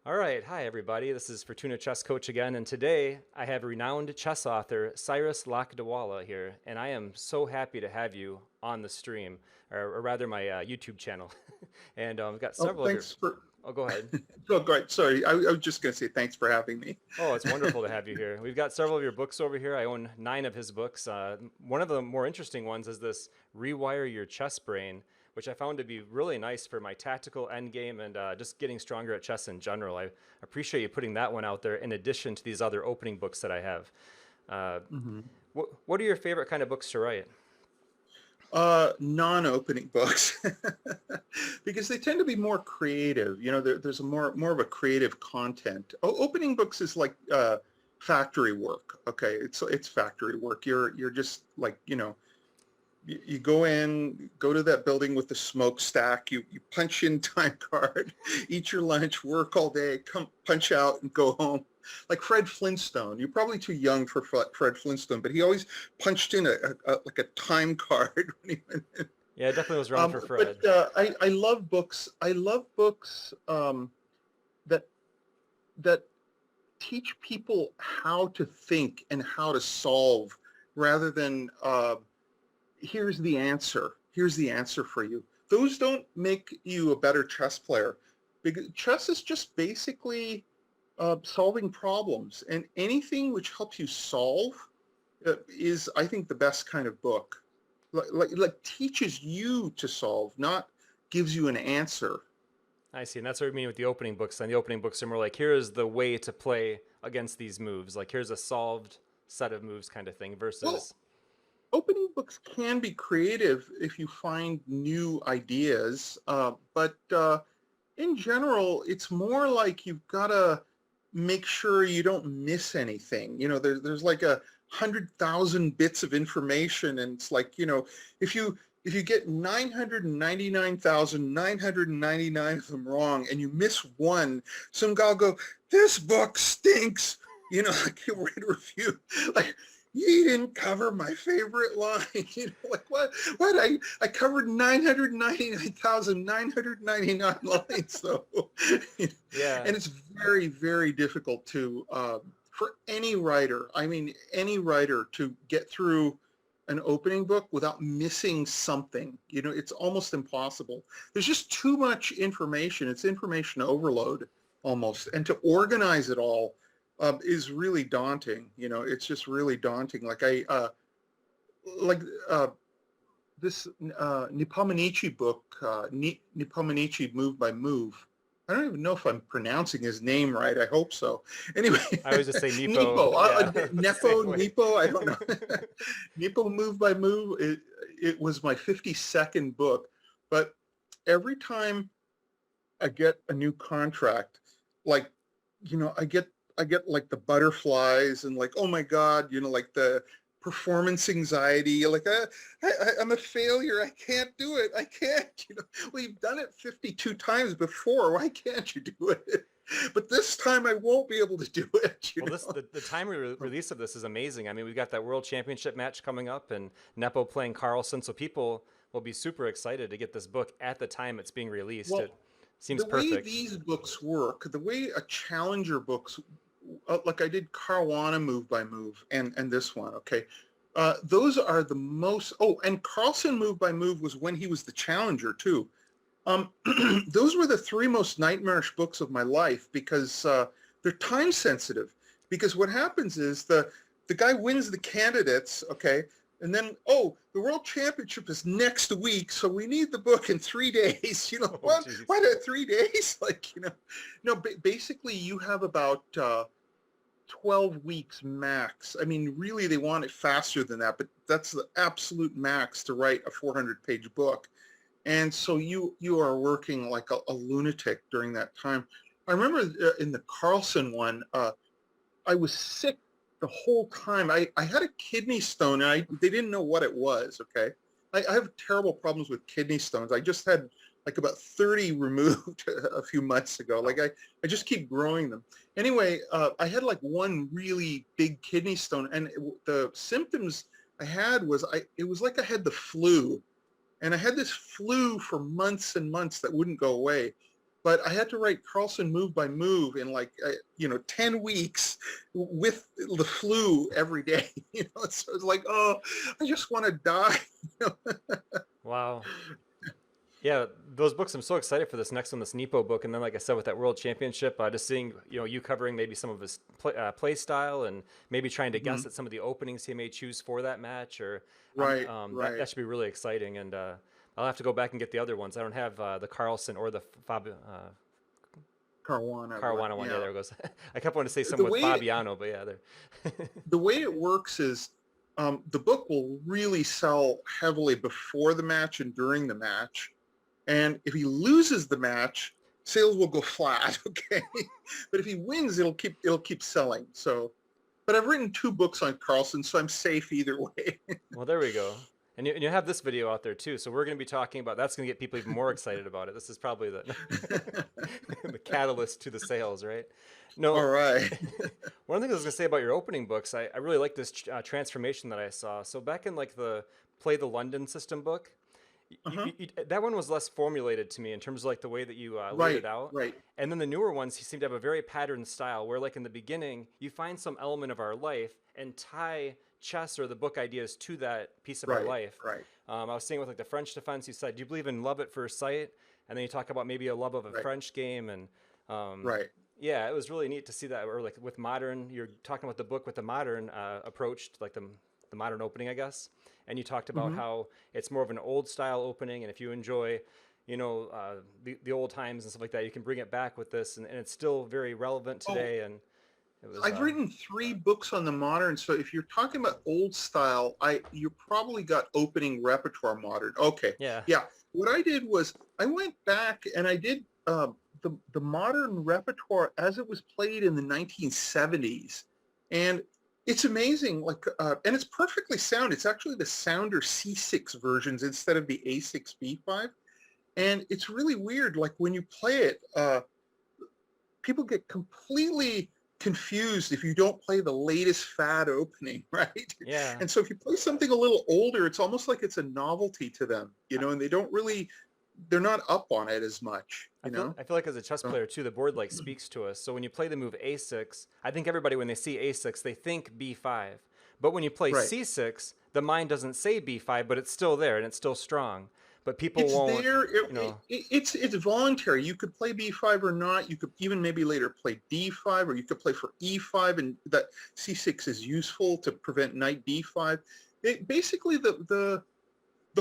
All right, hi everybody. This is Fortuna Chess Coach again, and today I have renowned chess author Cyrus Lakdawala here, and I am so happy to have you on the stream, or rather my YouTube channel. And I've got Oh, several of your. thanks for. Oh, go ahead. Oh, great. Sorry, I was just going to say thanks for having me. Oh, it's wonderful to have you here. We've got several of your books over here. I own 9 of his books. One of the more interesting ones is this Rewire Your Chess Brain, which I found to be really nice for my tactical endgame and just getting stronger at chess in general. I appreciate you putting that one out there in addition to these other opening books that I have. Uh, Hmm. what are your favorite kind of books to write? Non-opening books, because they tend to be more creative. There's a more of a creative content. Opening books is like factory work. Okay, it's factory work. You're just like you go to that building with the smokestack, you punch in time card, eat your lunch, work all day, come punch out and go home. Like Fred Flintstone. You're probably too young for Fred Flintstone, but he always punched in like a time card when he went in. Yeah, it definitely was around for But Fred. I love books. I love books that that teach people how to think and how to solve rather than here's the answer. Here's the answer for you. Those don't make you a better chess player. Because chess is just basically solving problems, and anything which helps you solve is, I think, the best kind of book. Like teaches you to solve, not gives you an answer. I see, and that's what I mean with the opening books. And the opening books are more like, here is the way to play against these moves. Like, here's a solved set of moves kind of thing Well, versus. opening books can be creative if you find new ideas, but in general, it's more like you've got to make sure you don't miss anything. There's like 100,000 bits of information, and it's like, if you get 999,999 of them wrong and you miss one, some guy will go, "This book stinks." Like he'll write a review, like, "You didn't cover my favorite line." Like, what? I covered 999,999 lines, though. Yeah, And it's very, very difficult for any writer, I mean, any writer, to get through an opening book without missing something. It's almost impossible. There's just too much information. It's information overload almost. And to organize it all is really daunting. It's just really daunting. Like this Nippomanichi book, Nippomanichi Move by Move. I don't even know if I'm pronouncing his name right. I hope so. Anyway, I always just say Nepo. Nepo, Yeah, the same Nepo, way. Nepo, I don't know. Nepo Move by Move, it was my 52nd book. But every time I get a new contract, like, I get like the butterflies and like, oh my God, like the performance anxiety, like I'm a failure. I can't do it. I can't. Well, you've done it 52 times before. Why can't you do it? But this time I won't be able to do it. Well, the time release of this is amazing. I mean, we've got that World Championship match coming up, and Nepo playing Carlsen, so people will be super excited to get this book at the time it's being released. Well, It seems the way perfect. these books work, the way a challenger books, like I did Caruana Move by Move and this one, okay, those are the most. Oh, and Carlsen Move by Move was when he was the challenger too. Um, those were the three most nightmarish books of my life because they're time sensitive. Because what happens is the guy wins the candidates, okay, and then, oh, the world championship is next week, so we need the book in 3 days. Oh, What? geez. What are 3 days? Like, no. Basically, you have about 12 weeks max. I mean, really, they want it faster than that, but that's the absolute max to write a 400-page book. And so you are working like a lunatic during that time. I remember in the Carlson one, I was sick the whole time. I had a kidney stone, and they didn't know what it was. Okay, I have terrible problems with kidney stones. I just had like about 30 removed a few months ago. Like I just keep growing them. Anyway, I had like one really big kidney stone, and the symptoms I had was it was like I had the flu, and I had this flu for months and months that wouldn't go away. but I had to write Carlsen move by move in like 10 weeks with the flu every day. So it's like, oh, I just want to die. Wow. Yeah, those books. I'm so excited for this next one, this Nepo book, and then, like I said, with that World Championship, just seeing you covering maybe some of his play style, and maybe trying to Mhm. guess at some of the openings he may choose for that match, or Right, that right. should be really exciting. And I'll have to go back and get the other ones. I don't have the Carlson or the Caruana one, Caruana one. Yeah, yeah. there it goes. I kept wanting to say The something with way Fabiano, but yeah, there. the way it works is the book will really sell heavily before the match and during the match. And if he loses the match, sales will go flat. Okay, but if he wins, it'll keep selling. So, but I've written 2 books on Carlsen, so I'm safe either way. Well, there we go. And you have this video out there too, so we're going to be talking about that's going to get people even more excited about it. This is probably the the catalyst to the sales, right? All No, right. one of the things I was going to say about your opening books, I really like this transformation that I saw. So back in like the Play the London System book, Uh-huh. that one was less formulated to me in terms of like the way that you laid it Right, out. right, And then the newer ones, you seem to have a very patterned style where like in the beginning, you find some element of our life and tie chess or the book ideas to that piece of our right, life. right, I was saying with like the French defense, you said, do you believe in love at first sight? And then you talk about maybe a love of a right, French game. And right. yeah, it was really neat to see that. Or like with modern, you're talking about the book with the modern approach, like the modern opening, I guess. And you talked about Hmm. how it's more of an old style opening. And if you enjoy, the old times and stuff like that, you can bring it back with this. And it's still very relevant Oh, today. And it was, I've written 3 books on the modern. So if you're talking about old style, you probably got opening repertoire modern. Okay, yeah. yeah. What I did was I went back and I did the modern repertoire as it was played in the 1970s, and it's amazing. Like, and it's perfectly sound. It's actually the sounder C6 versions instead of the A6 B5, and it's really weird. Like when you play it, people get completely confused if you don't play the latest fad opening, right? Yeah. And so if you play something a little older, it's almost like it's a novelty to them, and they're not up on it as much, I feel like as a chess So, player too, the board like speaks to us. So when you play the move A6, I think everybody when they see A6, they think B5. But when you play right. C6, the mind doesn't say B5, but it's still there and it's still strong. But people It's won't, there. you know, It's voluntary. You could play B5 or not. You could even maybe later play D5, or you could play for E5, and that C6 is useful to prevent knight D5. Basically, the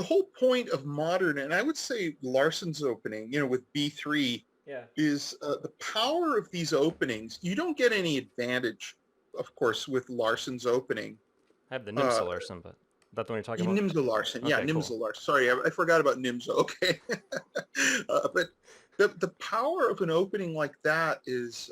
whole point of modern, and I would say Larsen's opening, with B3, yeah. is the power of these openings. You don't get any advantage, of course, with Larsen's opening. I have the Uh, Nimsa Larson, but that's the one you're talking about? Nimzo Larsen. Yeah, Okay, Nimzo cool. Larsen. Sorry, I forgot about Nimzo. Okay. But the power of an opening like that is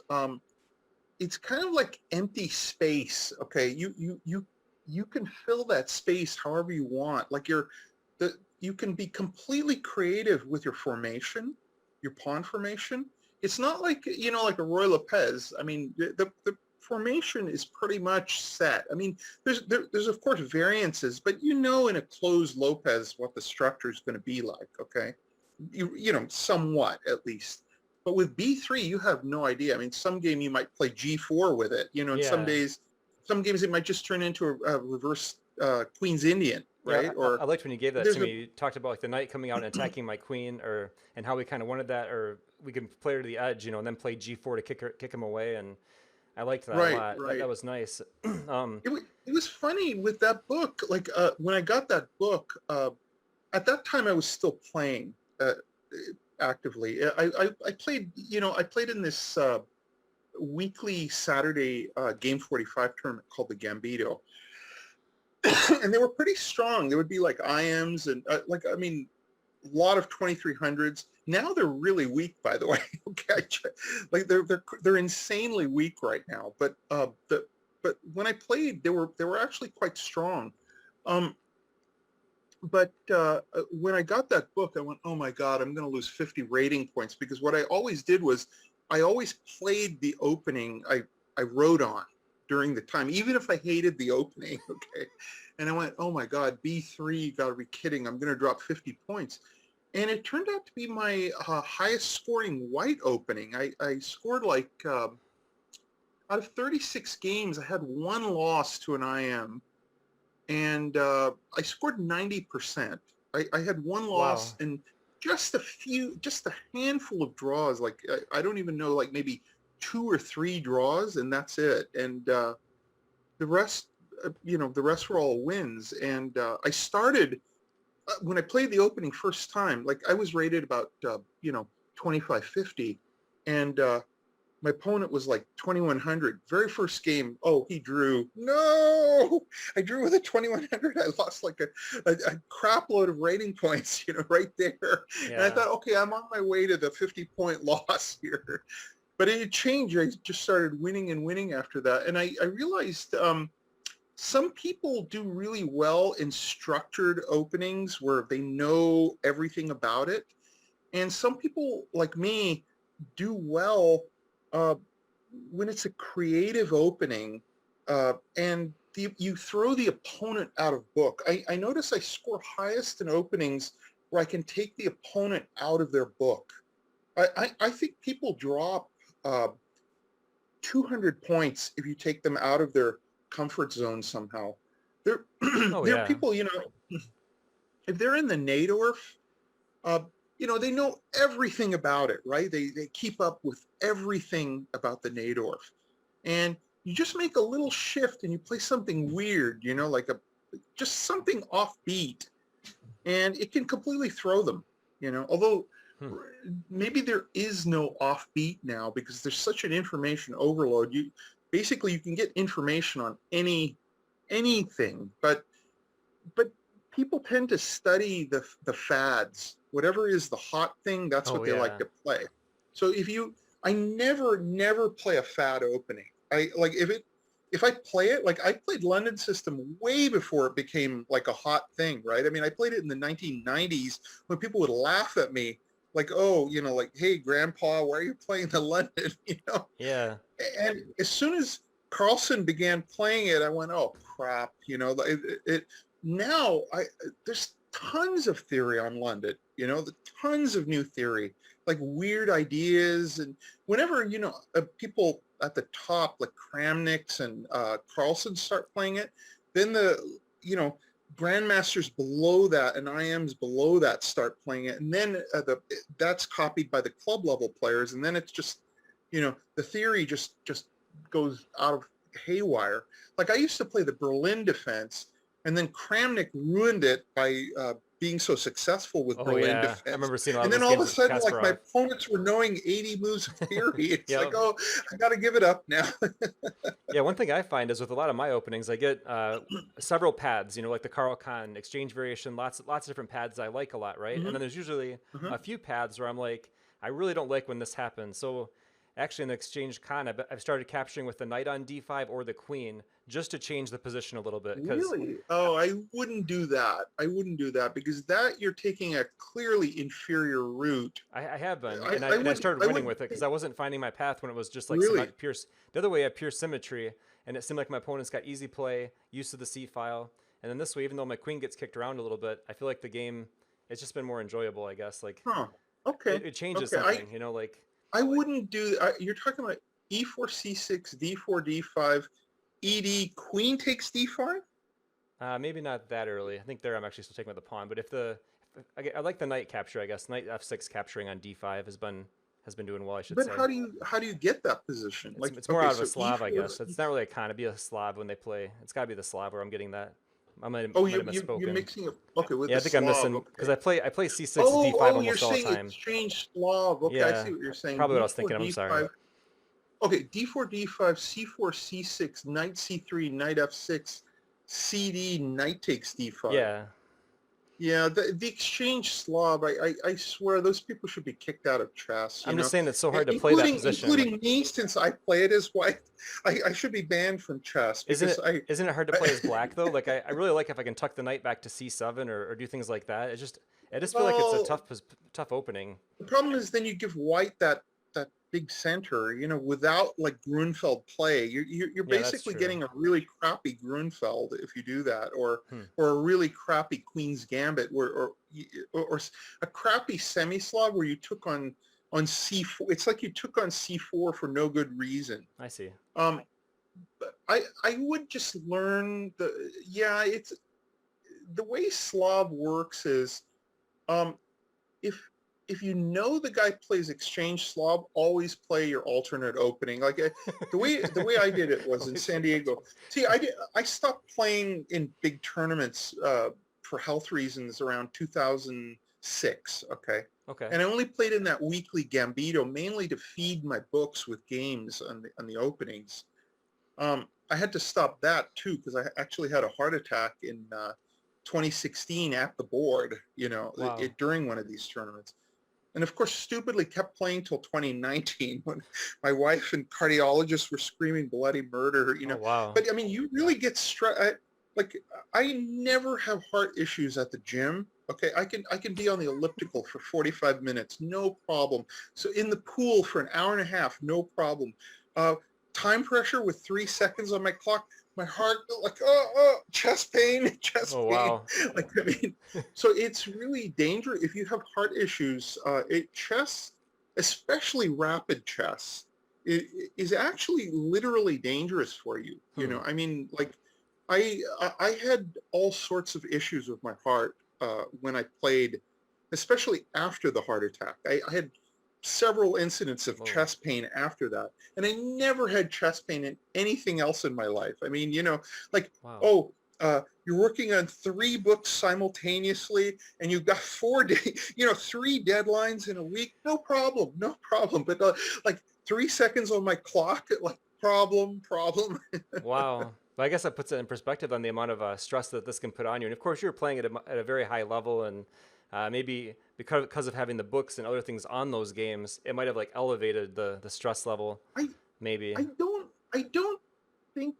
it's kind of like empty space. Okay. You can fill that space however you want. Like you can be completely creative with your formation, your pawn formation. It's not like, like a Roy Lopez. I mean, the formation is pretty much set. I mean, there's of course variances, but in a closed Lopez what the structure is going to be like. Okay, somewhat at least. But with B3, you have no idea. I mean, some game you might play G4 with it. And Yeah. some games it might just turn into a reverse Queen's Indian, Yeah, right? I liked when you gave that to There's a me. You talked about like the knight coming out and attacking my queen, and how we kind of wanted that, or we could play her to the edge, and then play G4 to kick him away, and I liked that a right, lot. That right. was nice. It was funny with that book. Like when I got that book, at that time I was still playing actively. I played, I played in this weekly Saturday Game 45 tournament called the Gambito. And they were pretty strong. There would be like IMs and a lot of 2300s. Now they're really weak, by the way. Okay, like they're insanely weak right now. But but when I played, they were actually quite strong. But when I got that book, I went, oh my God, I'm going to lose 50 rating points, because what I always did was I always played the opening I wrote on during the time, even if I hated the opening. Okay. And I went, oh my God, B3, you got to be kidding. I'm going to drop 50 points. and it turned out to be my highest scoring white opening. I scored like out of 36 games, I had one loss to an IM, and I scored 90%. I had one loss Wow. and just a handful of draws. Like I don't even know, like maybe 2 or 3 draws, and that's it. And the rest, the rest were all wins. And I started when I played the opening first time. Like I was rated about 2550, and my opponent was like 2100. Very first game, oh, he drew. No, I drew with a 2100. I lost like a crap load of rating points, right there. And I Yeah. thought, okay, I'm on my way to the 50-point loss here. But it changed. I just started winning and winning after that. And I realized some people do really well in structured openings where they know everything about it. And some people like me do well uh, when it's a creative opening and you throw the opponent out of book. I notice I score highest in openings where I can take the opponent out of their book. I think people drop 200 points if you take them out of their comfort zone somehow. There, Oh there are yeah. people, if they're in the Nadorf, uh, they know everything about it, right? They keep up with everything about the Nadorf. And you just make a little shift and you play something weird, like just something offbeat, and it can completely throw them, although Hmm. maybe there is no offbeat now because there's such an information overload. You can get information on anything, but people tend to study the fads. Whatever is the hot thing, that's Oh what they like yeah. to play. So I never play a fad opening. I like if I play it, like I played London System way before it became like a hot thing, right? I mean, I played it in the 1990s when people would laugh at me, like, oh, like, hey, Grandpa, why are you playing the London? Yeah. And as soon as Carlson began playing it, I went, oh crap, now there's tons of theory on London, the tons of new theory, like weird ideas. And whenever, people at the top like Kramniks and Carlson start playing it, then grandmasters below that and IMs below that start playing it. And then that's copied by the club level players. And then it's just, the theory just goes out of haywire. Like I used to play the Berlin defense, and then Kramnik ruined it by being so successful with Oh Berlin yeah. I defense. remember seeing a lot And of then those all of a games with sudden, like my Kasparov. opponents were knowing 80 moves of theory. It's like, Yep. oh, I got to give it up now. Yeah, one thing I find is with a lot of my openings, I get several pads, like the Carl Khan exchange variation, lots of different pads I like a lot, right? And Mm-hmm. then there's usually Uh-huh. a few pads where I'm like, I really don't like when this happens. So actually in the exchange Khan, I've started capturing with the knight on d5 or the queen just to change the position a little bit because Really? Oh, I wouldn't do that. I wouldn't do that because that you're taking a clearly inferior route. I have been, I, and I I wouldn't. started I winning wouldn't with it because think, I wasn't finding my path when it was just like really. pure. The other way I had pure symmetry, and it seemed like my opponents got easy play, use of the c file, and then this way, even though my queen gets kicked around a little bit, I feel like the game it's just been more enjoyable. I guess like Huh. Okay. it changes Okay. I something, like I wouldn't do. You're talking about e4 c6, d4 d5, ed queen takes d5. maybe not that early. I think there I'm actually still taking with the pawn, but I like the knight capture, I guess knight f6 capturing on d5 has been doing well, I should But say. how do you get that position? It's Like, it's more okay, out of a so Slav, I e4. guess. It's not really a con. It'd be a Slav when they play. It's got to be the Slav where I'm getting that. I Oh, might have you're misspoken. mixing it. Okay, with Yeah, the I think I'm Slav. missing because Okay. I play c6 Oh, d5 oh, you're almost all the saying time. exchange Slav. Okay, I Yeah, see what you're saying. probably what I was d4 thinking. I'm sorry. d5. Okay, d4 d5, c4 c6, knight c3, knight f6, cd, knight takes d5. Yeah, Yeah, the exchange Slav, I swear those people should be kicked out of chess, I'm just saying it's so hard to play that position. Like, including me, since I play it as white. I should be banned from chess isn't because it isn't it hard to play as black though? Like I really like if I can tuck the knight back to c7 or do things like that. I just feel like it's a well, tough opening. the problem is then you give white that that big center, without like Grunfeld play, you're Yeah, that's basically true. getting a really crappy Grunfeld if you do that, Hmm. or a really crappy Queen's Gambit, or a crappy semi-Slav where you took on C4. It's like you took on C4 for no good reason. I see. Um, but I would just learn it's the way Slav works is, um, if the guy plays exchange Slav, always play your alternate opening. Like the way I did it was in Always San play Diego. See, I stopped playing in big tournaments for health reasons around 2006. Okay. Okay. And I only played in that weekly Gambito mainly to feed my books with games on the openings. I had to stop that too because I actually had a heart attack in 2016 at the board, Wow. during one of these tournaments. And of course, stupidly kept playing till 2019 when my wife and cardiologists were screaming bloody murder. Oh, wow. But I mean, you really get stressed. Like, I never have heart issues at the gym. Okay, I can be on the elliptical for 45 minutes, no problem. So in the pool for an hour and a half, no problem. Time pressure with 3 seconds on my clock, my heart like chest pain, chest Oh, pain. wow. Like, I mean, so it's really dangerous if you have heart issues. Chess, especially rapid chess, is actually literally dangerous for you. Hmm. I mean, like, I had all sorts of issues with my heart when I played, especially after the heart attack. I had several incidents of Whoa. chest pain after that, and I never had chest pain in anything else in my life. I mean, like, Wow. oh, you're working on 3 books simultaneously, and you've got 4 days, 3 deadlines in a week. No problem, no problem. But like 3 seconds on my clock, like problem. Wow. But I guess that puts it in perspective on the amount of stress that this can put on you. And of course, you're playing at a very high level, and maybe because of having the books and other things on those games, it might have like elevated the stress level. I Maybe. I don't think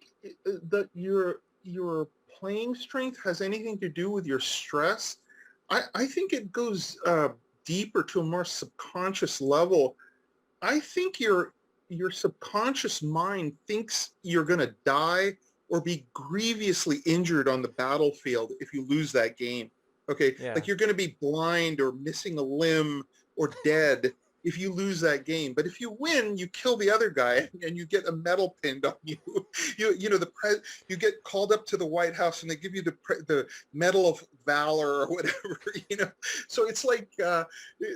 that your playing strength has anything to do with your stress. I think it goes deeper to a more subconscious level. I think your subconscious mind thinks you're going to die or be grievously injured on the battlefield if you lose that game. Okay, Yeah. like you're going to be blind or missing a limb or dead if you lose that game. But if you win, you kill the other guy and you get a medal pinned on you. You get called up to the White House and they give you the Medal of Valor or whatever. So it's like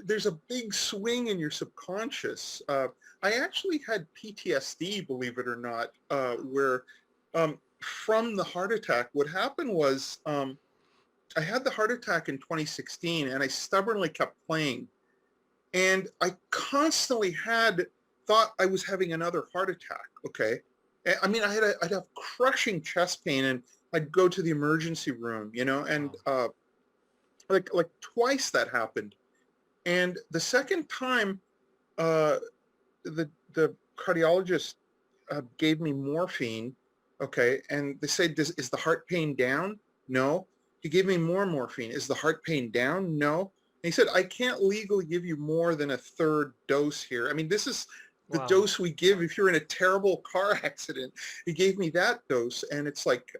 there's a big swing in your subconscious. I actually had PTSD, believe it or not, where from the heart attack, what happened was I had the heart attack in 2016 and I stubbornly kept playing. And I constantly thought I was having another heart attack. Okay. I mean, I'd have crushing chest pain and I'd go to the emergency room, and Wow. like twice that happened. And the second time, uh, the cardiologist gave me morphine. Okay. And they said, is the heart pain down? No. He gave me more morphine. Is the heart pain down? No. And he said, I can't legally give you more than a third dose here. I mean, this is the Wow. dose we give if you're in a terrible car accident. He gave me that dose. And it's like,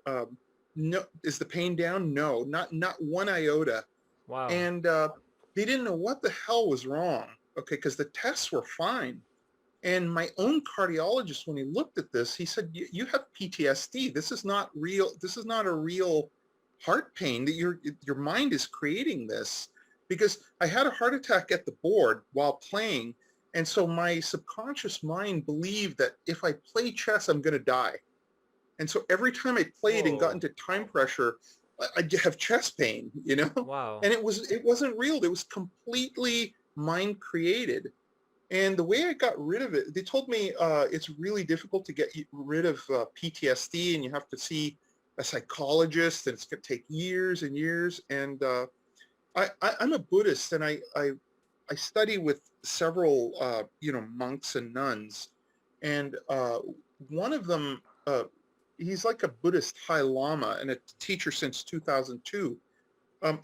no, is the pain down? No, not one iota. Wow. And they didn't know what the hell was wrong. Okay. Because the tests were fine. And my own cardiologist, when he looked at this, he said, you have PTSD. This is not real. This is not a real heart pain that your mind is creating this. Because I had a heart attack at the board while playing. And so my subconscious mind believed that if I play chess, I'm going to die. And so every time I played and got Whoa. into time pressure, I'd have chest pain, Wow. And it wasn't real. It was completely mind created. And the way I got rid of it, they told me it's really difficult to get rid of PTSD, and you have to see a psychologist, and it's going to take years and years. And I'm a Buddhist, and I study with several monks and nuns, and one of them he's like a Buddhist High Lama and a teacher since 2002.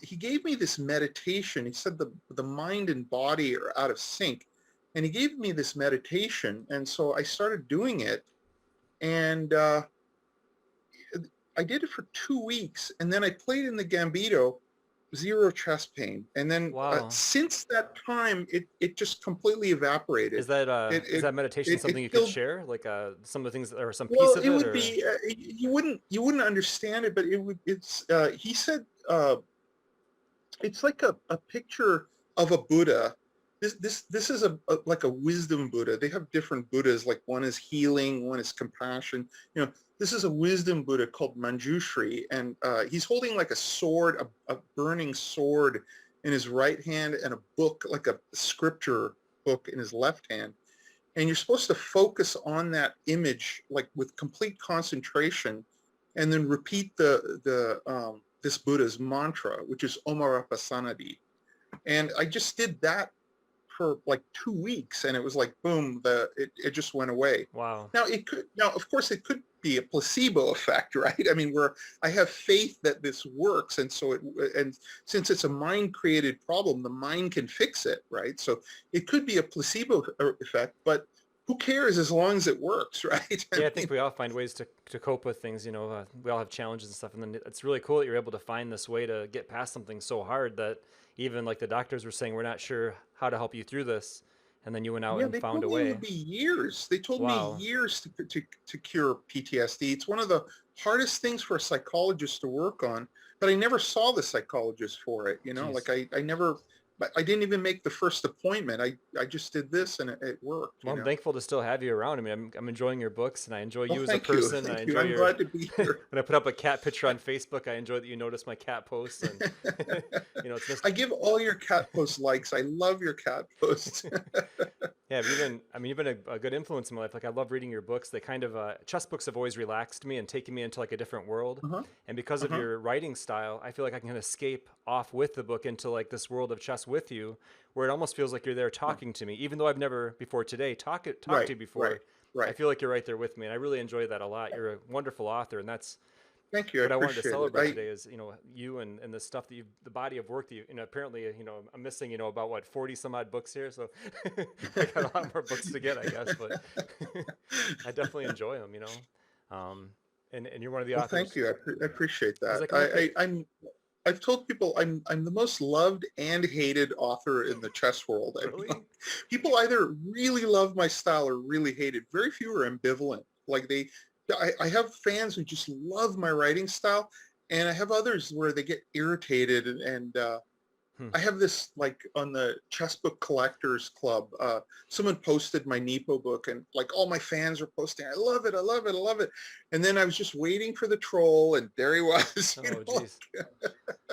He gave me this meditation. He said the mind and body are out of sync. and he gave me this meditation, and so I started doing it, and I did it for 2 weeks, and then I played in the Gambito, zero chest pain, and then Wow. since that time, it just completely evaporated. Is that meditation It something you could killed. share? Like some of the things or some piece Well, of it it would or be you wouldn't understand it, but it's he said it's like a picture of a Buddha. This is like a wisdom Buddha. They have different Buddhas. Like one is healing, one is compassion. This is a wisdom Buddha called Manjushri, and he's holding like a sword, a burning sword in his right hand, and a book, like a scripture book, in his left hand. And you're supposed to focus on that image, like with complete concentration, and then repeat this Buddha's mantra, which is Omarapasanadi. And I just did that for like 2 weeks, and it was like boom, it just went away. wow. Now of course it could be a placebo effect, right? I mean, where I have faith that this works, and since it's a mind created problem, the mind can fix it, right? So it could be a placebo effect, but who cares as long as it works, right? Yeah, I think we all find ways to cope with things. We all have challenges and stuff, and then it's really cool that you're able to find this way to get past something so hard that even like the doctors were saying, we're not sure how to help you through this, and then you went out Yeah, and they found told a me it way. would be years. They told me Wow. years to cure PTSD. It's one of the hardest things for a psychologist to work on, but I never saw the psychologist for it. Jeez. Like I never, I didn't even make the first appointment. I just did this, and it worked. Well, I'm thankful to still have you around. I mean, I'm enjoying your books, and I enjoy Well, you as a thank you, person. I thank you. enjoy I'm your glad to be here. when I put up a cat picture on Facebook. I enjoy that you notice my cat posts, and it's just I give all your cat post likes. I love your cat posts. yeah. You've been a good influence in my life. Like I love reading your books. They kind of chess books have always relaxed me and taken me into like a different world. Uh-huh, And because of uh-huh. your writing style, I feel like I can escape off with the book into like this world of chess with you, where it almost feels like you're there Huh. talking to me, even though I've never before today talked Right, to you right, before. I right. feel like you're right there with me, and I really enjoy that a lot. You're a wonderful author, and that's Thank you. I what I wanted to appreciate it. celebrate today is you and the stuff that the body of work that apparently I'm missing about what 40 some odd books here, so I got a lot more books to get, I guess, but I definitely enjoy them, and you're one of the Well, thank authors you. I appreciate because that. I can look at I've told people I'm the most loved and hated author in the chess world. really People either really love my style or really hate it. Very few are ambivalent. I have fans who just love my writing style, and I have others where they get irritated. And hmm. I have this, like, on the Chessbook Collectors Club. Someone posted my Nepo book, and like all my fans were posting, "I love it, I love it, I love it." And then I was just waiting for the troll, and there he was. Oh geez,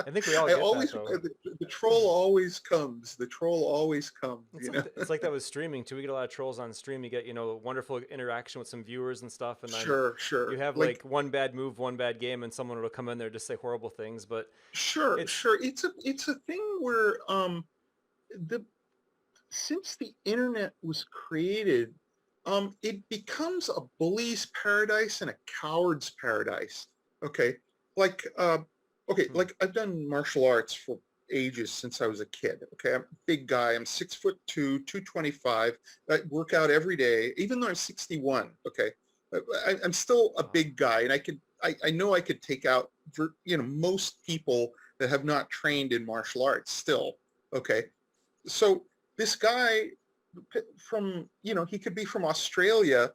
I think we all I get that always though. the troll always comes. The troll always comes. It's like that with streaming too. We get a lot of trolls on stream. You get wonderful interaction with some viewers and stuff, and then Sure, you sure. have Like, like one bad move, one bad game, and someone will come in there and just say horrible things. But sure, it's sure. It's a thing where the since the internet was created, it becomes a bully's paradise and a coward's paradise. Okay, like hmm, like I've done martial arts for ages since I was a kid. Okay, I'm a big guy. I'm 6'2", 225. I work out every day, even though I'm 61. Okay, I'm still a wow. big guy, and I know I could take out most people that have not trained in martial arts still. Okay, so this guy from, he could be from Australia,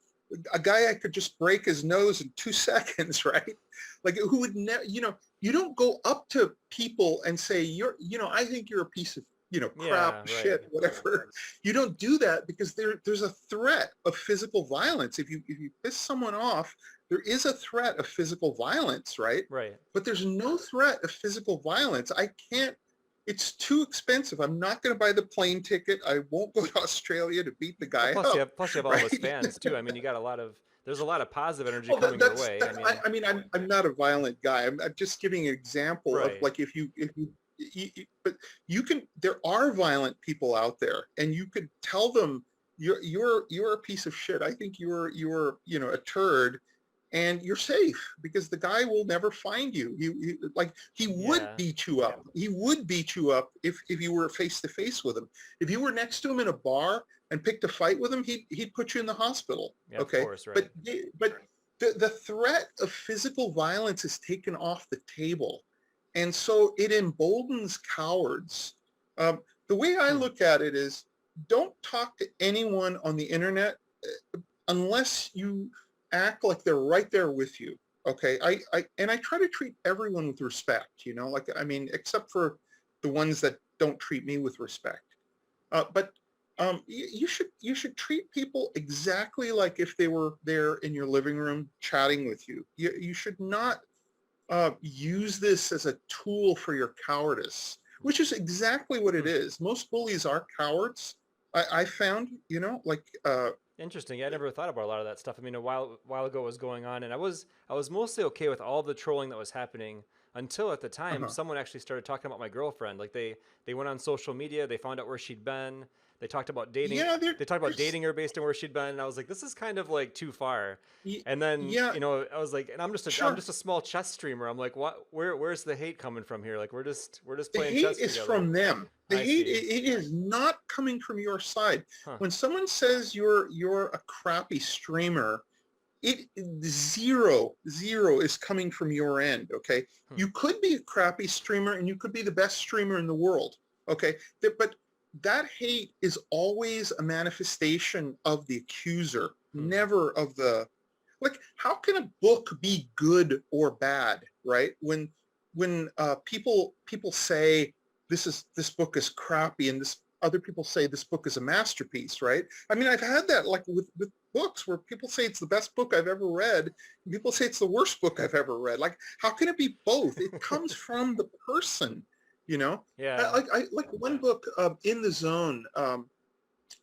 a guy I could just break his nose in 2 seconds, right? Like, who would never, you don't go up to people and say, I think you're a piece of, crap, Yeah, right. shit, whatever. You don't do that because there's a threat of physical violence. If you piss someone off, there is a threat of physical violence, right? Right. But there's no threat of physical violence. I can't, it's too expensive. I'm not going to buy the plane ticket. I won't go to Australia to beat the Well, guy up, plus you have all right? those fans too. I mean, you got there's a lot of positive energy Well, coming your way. I I, mean, I mean, I'm not a violent guy. I'm just giving an example of, right. like, but there are violent people out there, and you could tell them you're a piece of shit. I think you're a turd, and you're safe because the guy will never find you. He would Yeah. beat you up. He would beat you up if you were face to face with him. If you were next to him in a bar and picked a fight with him, he'd put you in the hospital. Yeah, of Okay, course, right. but the threat of physical violence is taken off the table, and so it emboldens cowards. The way I look at it is, don't talk to anyone on the internet unless you act like they're right there with you. Okay. I try to treat everyone with respect, like, I mean, except for the ones that don't treat me with respect. But you should treat people exactly like if they were there in your living room chatting with you. You should not use this as a tool for your cowardice, which is exactly what it is. Most bullies are cowards. I found, Interesting. Yeah, I never thought about a lot of that stuff. I mean, a while ago it was going on, and I was mostly okay with all the trolling that was happening until at the time someone actually started talking about my girlfriend. Like they went on social media, they found out where she'd been. They talked about dating. Yeah, They talked about dating her based on where she'd been, and I was like, this is kind of like too far. And then yeah, I was like, and I'm just sure. a small chess streamer. I'm like, what? Where's the hate coming from here? Like we're just The playing hate chess is together. from them. The I hate, see. it is not coming from your side. Huh. When someone says you're a crappy streamer, it zero is coming from your end. Okay, you could be a crappy streamer and you could be the best streamer in the world. Okay, but that hate is always a manifestation of the accuser, never of the, like, how can a book be good or bad, right? When people say this book is crappy and this other people say this book is a masterpiece, right? I mean, I've had that like with books where people say it's the best book I've ever read and people say it's the worst book I've ever read. Like, how can it be both? It comes from the person, Yeah. I like one book, In the Zone.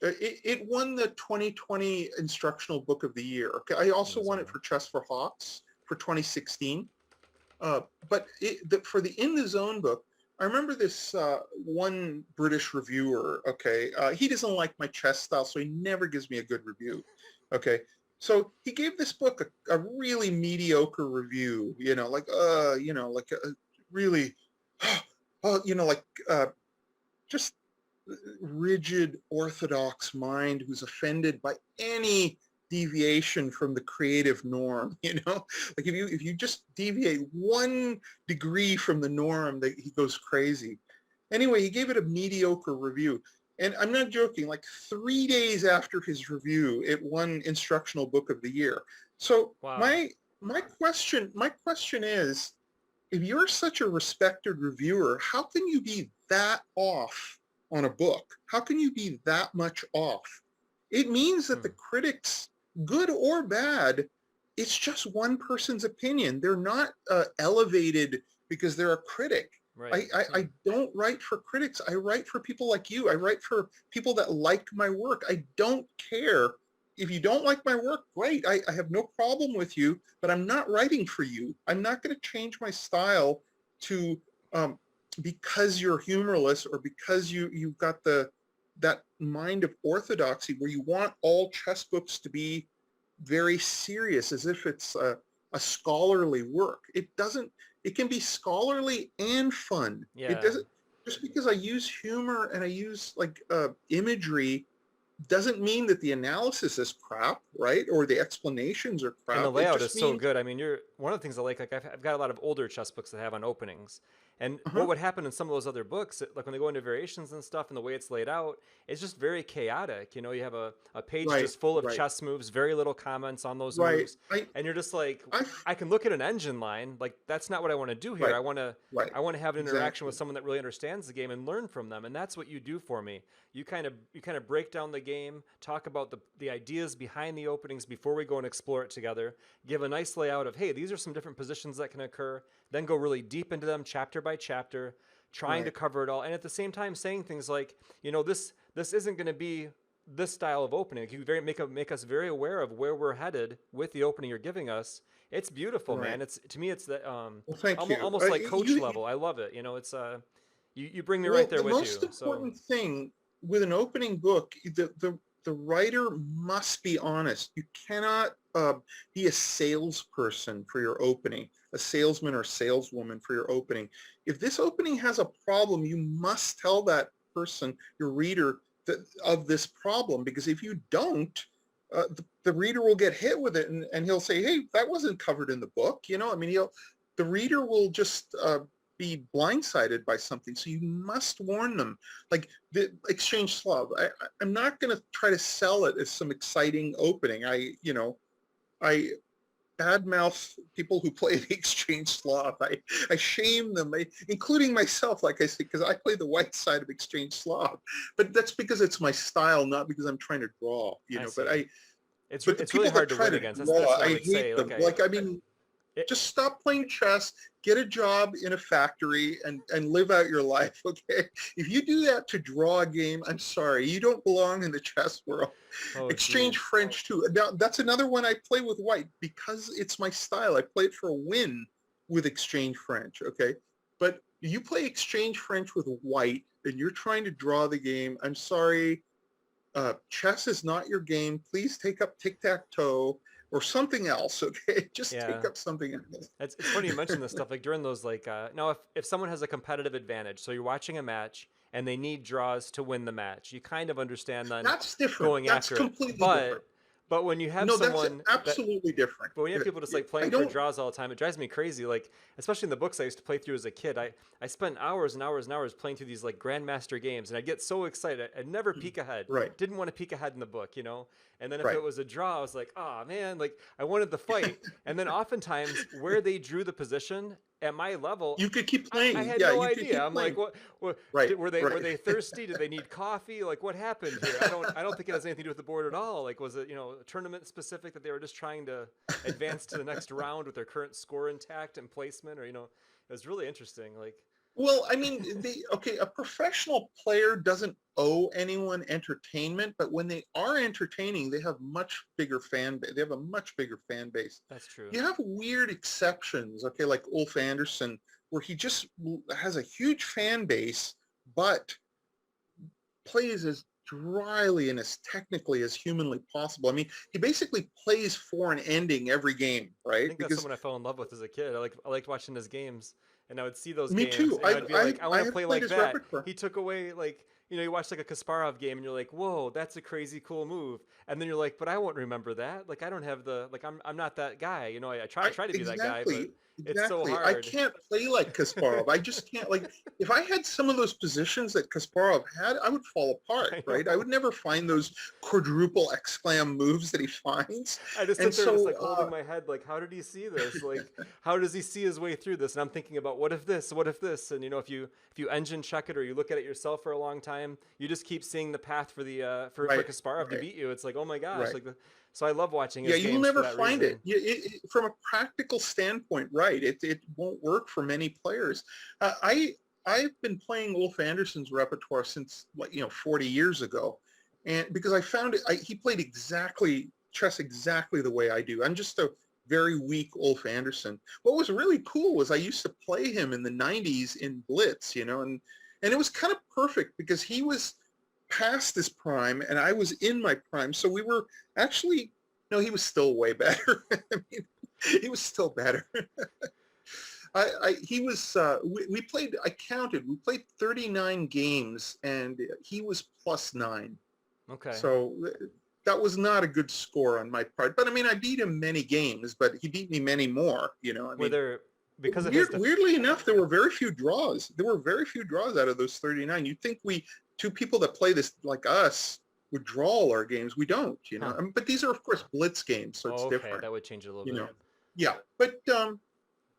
It won the 2020 Instructional Book of the Year. Okay, I also won it for Chess for Hawks for 2016. But for the In the Zone book, I remember this one British reviewer. Okay, he doesn't like my chess style, so he never gives me a good review. Okay, so he gave this book a really mediocre review. Really, just rigid orthodox mind who's offended by any deviation from the creative norm. Like if you just deviate 1 degree from the norm, he goes crazy. Anyway, he gave it a mediocre review, and I'm not joking, like 3 days after his review it won Instructional Book of the Year. So Wow. my question is, if you're such a respected reviewer, how can you be that off on a book? How can you be that much off? It means that the critics, good or bad, it's just one person's opinion. They're not elevated because they're a critic. Right. I don't write for critics. I write for people like you. I write for people that like my work. I don't care. If you don't like my work, great. I have no problem with you, but I'm not writing for you. I'm not going to change my style to because you're humorless or because you've got that mind of orthodoxy where you want all chess books to be very serious, as if it's a scholarly work. It can be scholarly and fun. Yeah. It doesn't, just because I use humor and I use imagery doesn't mean that the analysis is crap, right? Or the explanations are crap. And the layout is so good. I mean, one of the things I like I've got a lot of older chess books that have on openings. And what would happen in some of those other books, like when they go into variations and stuff and the way it's laid out, it's just very chaotic. You have a page just full of chess moves, very little comments on those moves. And you're just like, I can look at an engine line. Like, that's not what I want to do here. I want to have an interaction with someone that really understands the game and learn from them. And that's what you do for me. You kind of break down the game, talk about the ideas behind the openings before we go and explore it together, give a nice layout of, hey, these are some different positions that can occur, then go really deep into them chapter by chapter, trying to cover it all. And at the same time saying things like, this isn't going to be this style of opening. You make us very aware of where we're headed with the opening you're giving us. It's beautiful, man. To me, it's that almost like coach level. I love it. It's you bring me right there with you. The most important thing with an opening book, the writer must be honest. You cannot be a salesperson for your opening, a salesman or saleswoman for your opening. If this opening has a problem, you must tell that person, your reader, of this problem, because if you don't, the reader will get hit with it, and he'll say, hey, that wasn't covered in the book. I mean, the reader will just be blindsided by something. So you must warn them. Like the Exchange Slav, I'm not going to try to sell it as some exciting opening. I badmouth people who play the Exchange Slav. I shame them, including myself, like I said, because I play the white side of Exchange Slav. But that's because it's my style, not because I'm trying to draw. But it's really hard to win against. That's what I would say. I mean, just stop playing chess, get a job in a factory, and live out your life, okay? If you do that to draw a game, I'm sorry, you don't belong in the chess world. Exchange French too. Now, that's another one I play with white because it's my style. I play it for a win with Exchange French, okay? But you play Exchange French with white and you're trying to draw the game, I'm sorry, chess is not your game. Please take up tic-tac-toe or something else, okay? Just take up something else. It's funny you mention this stuff. Like during those, now if someone has a competitive advantage, so you're watching a match and they need draws to win the match, you kind of understand then that's different. Going that's after completely it. Different. But when you have someone that's absolutely different. But when you have people just like playing for draws all the time, it drives me crazy. Like especially in the books I used to play through as a kid, I spent hours and hours and hours playing through these like grandmaster games, and I'd get so excited. I'd never peek ahead. Right. Didn't want to peek ahead in the book, And then if it was a draw, I was like, oh man, like I wanted the fight. And then oftentimes where they drew the position at my level, you could keep playing. I had no idea. I'm like, what were they thirsty? Did they need coffee? Like what happened here? I don't think it has anything to do with the board at all. Like was it, tournament specific that they were just trying to advance to the next round with their current score intact and placement, or it was really interesting. Like, well, I mean, a professional player doesn't owe anyone entertainment, but when they are entertaining, they have much bigger fan base. They have a much bigger fan base. That's true. You have weird exceptions, okay, like Ulf Andersson, where he just has a huge fan base, but plays as dryly and as technically as humanly possible. I mean, he basically plays for an ending every game, right? I think that's someone I fell in love with as a kid. I liked watching his games, and I would see those Me games. too. And I'd be like, I want to play like that. Repertoire. He took away you watch like a Kasparov game, and you're like, whoa, that's a crazy cool move. And then you're like, but I won't remember that. Like I don't have I'm not that guy. I try to be that guy, but it's so hard. I can't play like Kasparov. I just can't. Like, if I had some of those positions that Kasparov had, I would fall apart, right? I would never find those quadruple exclam moves that he finds. I just sit there just like holding my head, like, how did he see this? Like, how does he see his way through this? And I'm thinking about what if this? And if you engine check it or you look at it yourself for a long time, you just keep seeing the path for the for Kasparov to beat you. It's like, oh my gosh, so I love watching his games. You'll never find it. From a practical standpoint, right? It won't work for many players. I've been playing Ulf Andersson's repertoire since 40 years ago, and because I found he played chess exactly the way I do. I'm just a very weak Ulf Andersson. What was really cool was I used to play him in the 90s in Blitz, and it was kind of perfect because he was past his prime and I was in my prime. So we were actually, no, he was still way better. I mean, he was still better. We played, I counted, we played 39 games and he was +9. Okay. So that was not a good score on my part. But I mean, I beat him many games, but he beat me many more, weirdly enough, there were very few draws. There were very few draws out of those 39. You'd think two people that play this like us would draw all our games. We don't, Huh. But these are, of course, Blitz games, so it's different. That would change it a little bit. Yeah, but I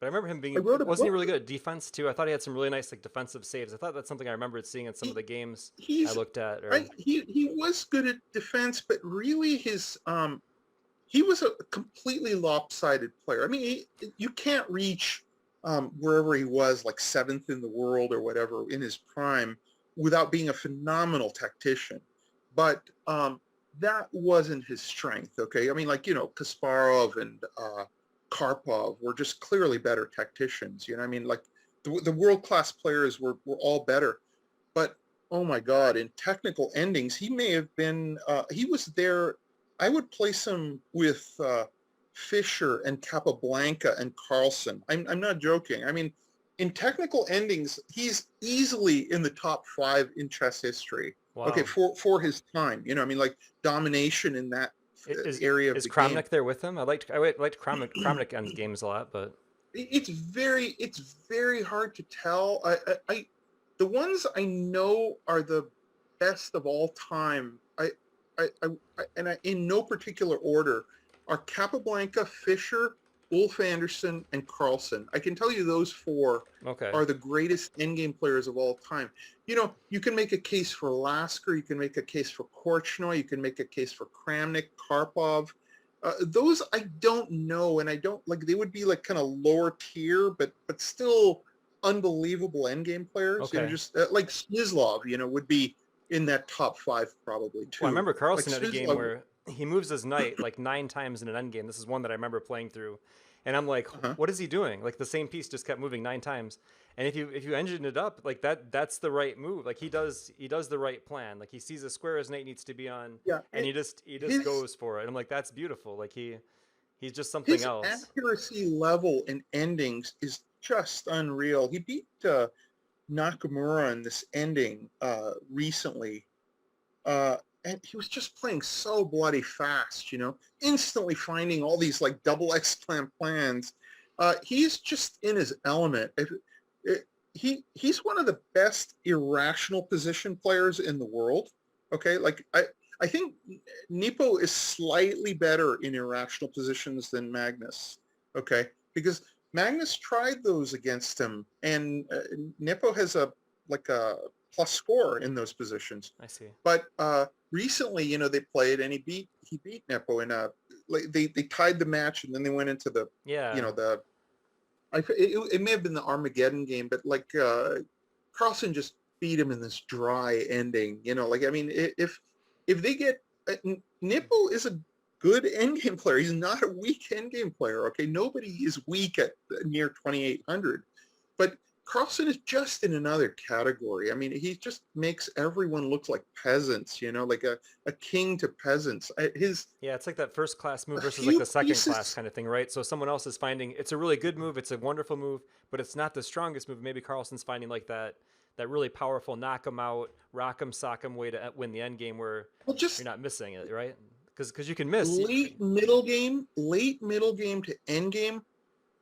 remember him being, wasn't he really good at defense too? I thought he had some really nice defensive saves. I thought that's something I remembered seeing in some of the games I looked at. He was good at defense, but really he was a completely lopsided player. I mean, you can't reach wherever he was, like 7th in the world or whatever in his prime, without being a phenomenal tactician. But that wasn't his strength, okay? I mean, Kasparov and Karpov were just clearly better tacticians, I mean, like the world-class players were all better. But oh my God, in technical endings, he may have been, he was there. I would place him with Fischer and Capablanca and Carlsen. I'm not joking. I mean, in technical endings, he's easily in the top 5 in chess history. Okay, Wow. for his time, I mean, like domination in that area of Is the game. Kramnik there with him? I liked Kramnik ends games a lot, but It's very hard to tell. The ones I know are the best of all time. In no particular order, are Capablanca, Fischer, Ulf Anderson, and Carlsen. I can tell you those 4 okay. are the greatest endgame players of all time. You can make a case for Lasker, you can make a case for Korchnoi, you can make a case for Kramnik, Karpov. Those I don't know, and I don't like. They would be like kind of lower tier, but still unbelievable endgame players. Okay. Just like Smyslov, would be in that top 5 probably too. Well, I remember Like Carlsen had a game Smyslov. where he moves his knight like 9 times in an endgame. This is one that I remember playing through, and I'm like, Uh-huh. what is he doing? Like the same piece just kept moving 9 times. And if you engine it up like that, that's the right move. Like he does the right plan. Like he sees a square his knight needs to be on, Yeah, and he just his goes for it. And I'm like, that's beautiful. Like he's just something his else. accuracy level in endings is just unreal. He beat Nakamura in this ending recently. And he was just playing so bloody fast, instantly finding all these like double X-Plan plans. He's just in his element. He's one of the best irrational position players in the world. Okay, like I think Nepo is slightly better in irrational positions than Magnus. Okay, because Magnus tried those against him, and Nepo has a plus score in those positions. I see. But recently, they played, and he beat Nepo in a they tied the match, and then they went into the Yeah. it may have been the Armageddon game, but like Carlsen just beat him in this dry ending. I mean, if they get Nippo is a good endgame player. He's not a weak endgame player. Okay, nobody is weak at near 2,800, but Carlsen is just in another category. I mean, he just makes everyone look like peasants, like a king to peasants. Yeah, it's like that first class move A versus like few the second class pieces. kind of thing, right? So someone else is finding it's a really good move, it's a wonderful move, but it's not the strongest move. Maybe Carlson's finding like that really powerful knock him out, rock him, sock him way to win the end game where Well, you're just not missing it, right? Because you can miss. late middle game to end game.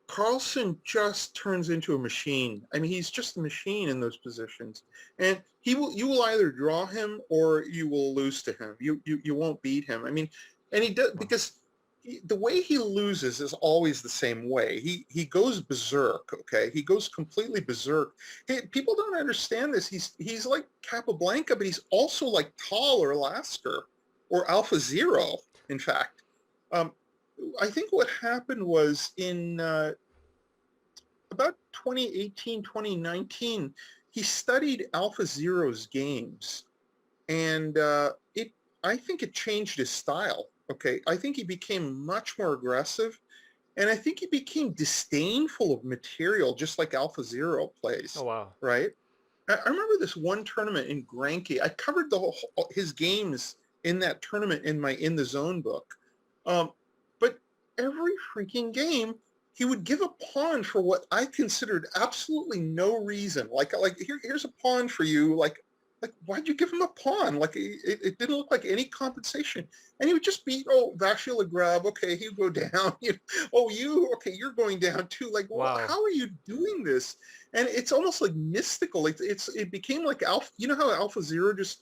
Carlsen just turns into a machine. I mean, he's just a machine in those positions, and you will either draw him or you will lose to him. You won't beat him. I mean, and he does because the way he loses is always the same way. He goes berserk. Okay, he goes completely berserk. People don't understand this. He's like Capablanca, but he's also like Tal or Lasker or Alpha Zero. In fact. I think what happened was in about 2018, 2019, he studied Alpha Zero's games, and I think it changed his style. Okay, I think he became much more aggressive, and I think he became disdainful of material, just like Alpha Zero plays. Oh wow. Right? I remember this one tournament in Granke. I covered his games in that tournament in the zone book. But every freaking game, he would give a pawn for what I considered absolutely no reason. Like here's a pawn for you. Like why'd you give him a pawn? Like it didn't look like any compensation. And he would just beat, Vashila grab. Okay, he'd go down. You're going down too. Like, Wow. how are you doing this? And it's almost like mystical. It became like Alpha. You know how Alpha Zero just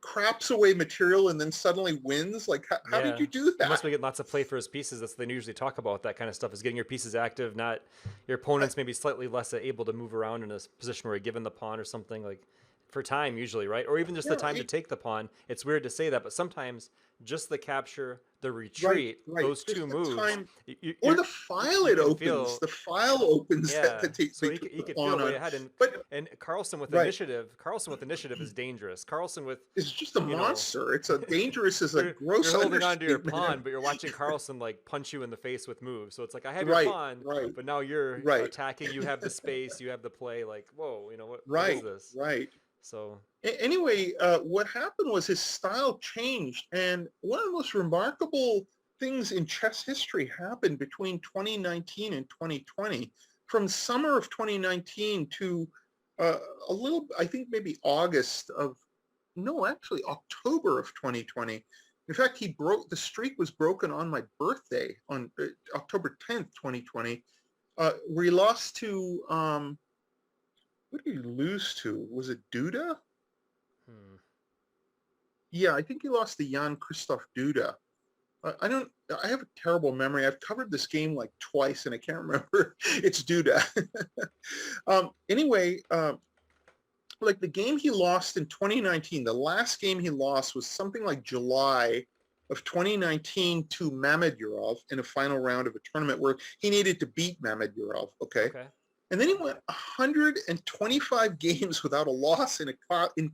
craps away material and then suddenly wins? Like, how did you do He that? must be getting lots of play for his pieces. That's what they usually talk about. That kind of stuff is getting your pieces active, not your opponent's maybe slightly less able to move around in a position where you're given the pawn or something like for time usually, right? Or even just the time to take the pawn. It's weird to say that, but sometimes just the capture, the retreat, right. those Just two the moves, time, or the file it opens. The file opens yeah. that takes So he could feel way ahead, and Carlsen with initiative. Carlsen with initiative is dangerous. Carlsen with it's just a monster. It's a dangerous as a gross. You're holding on to your pawn, but you're watching Carlsen like punch you in the face with moves. So it's like I have your pawn, but now you're attacking. You have the space. You have the play. Like whoa, what is this? Right. So Anyway, what happened was his style changed, and one of the most remarkable things in chess history happened between 2019 and 2020. From summer of 2019 to a little, I think maybe August of, no, actually October of 2020. In fact, the streak was broken on my birthday on October 10th, 2020, where he lost to, what did he lose to? Was it Duda? hmm. Yeah, I think he lost to Jan Christoph Duda. I don't. I have a terrible memory. I've covered this game like twice, and I can't remember. It's Duda. Anyway, like the game he lost in 2019, the last game he lost was something like July of 2019 to Mamedyarov in a final round of a tournament where he needed to beat Mamedyarov. Okay. Okay. And then he went 125 games without a loss in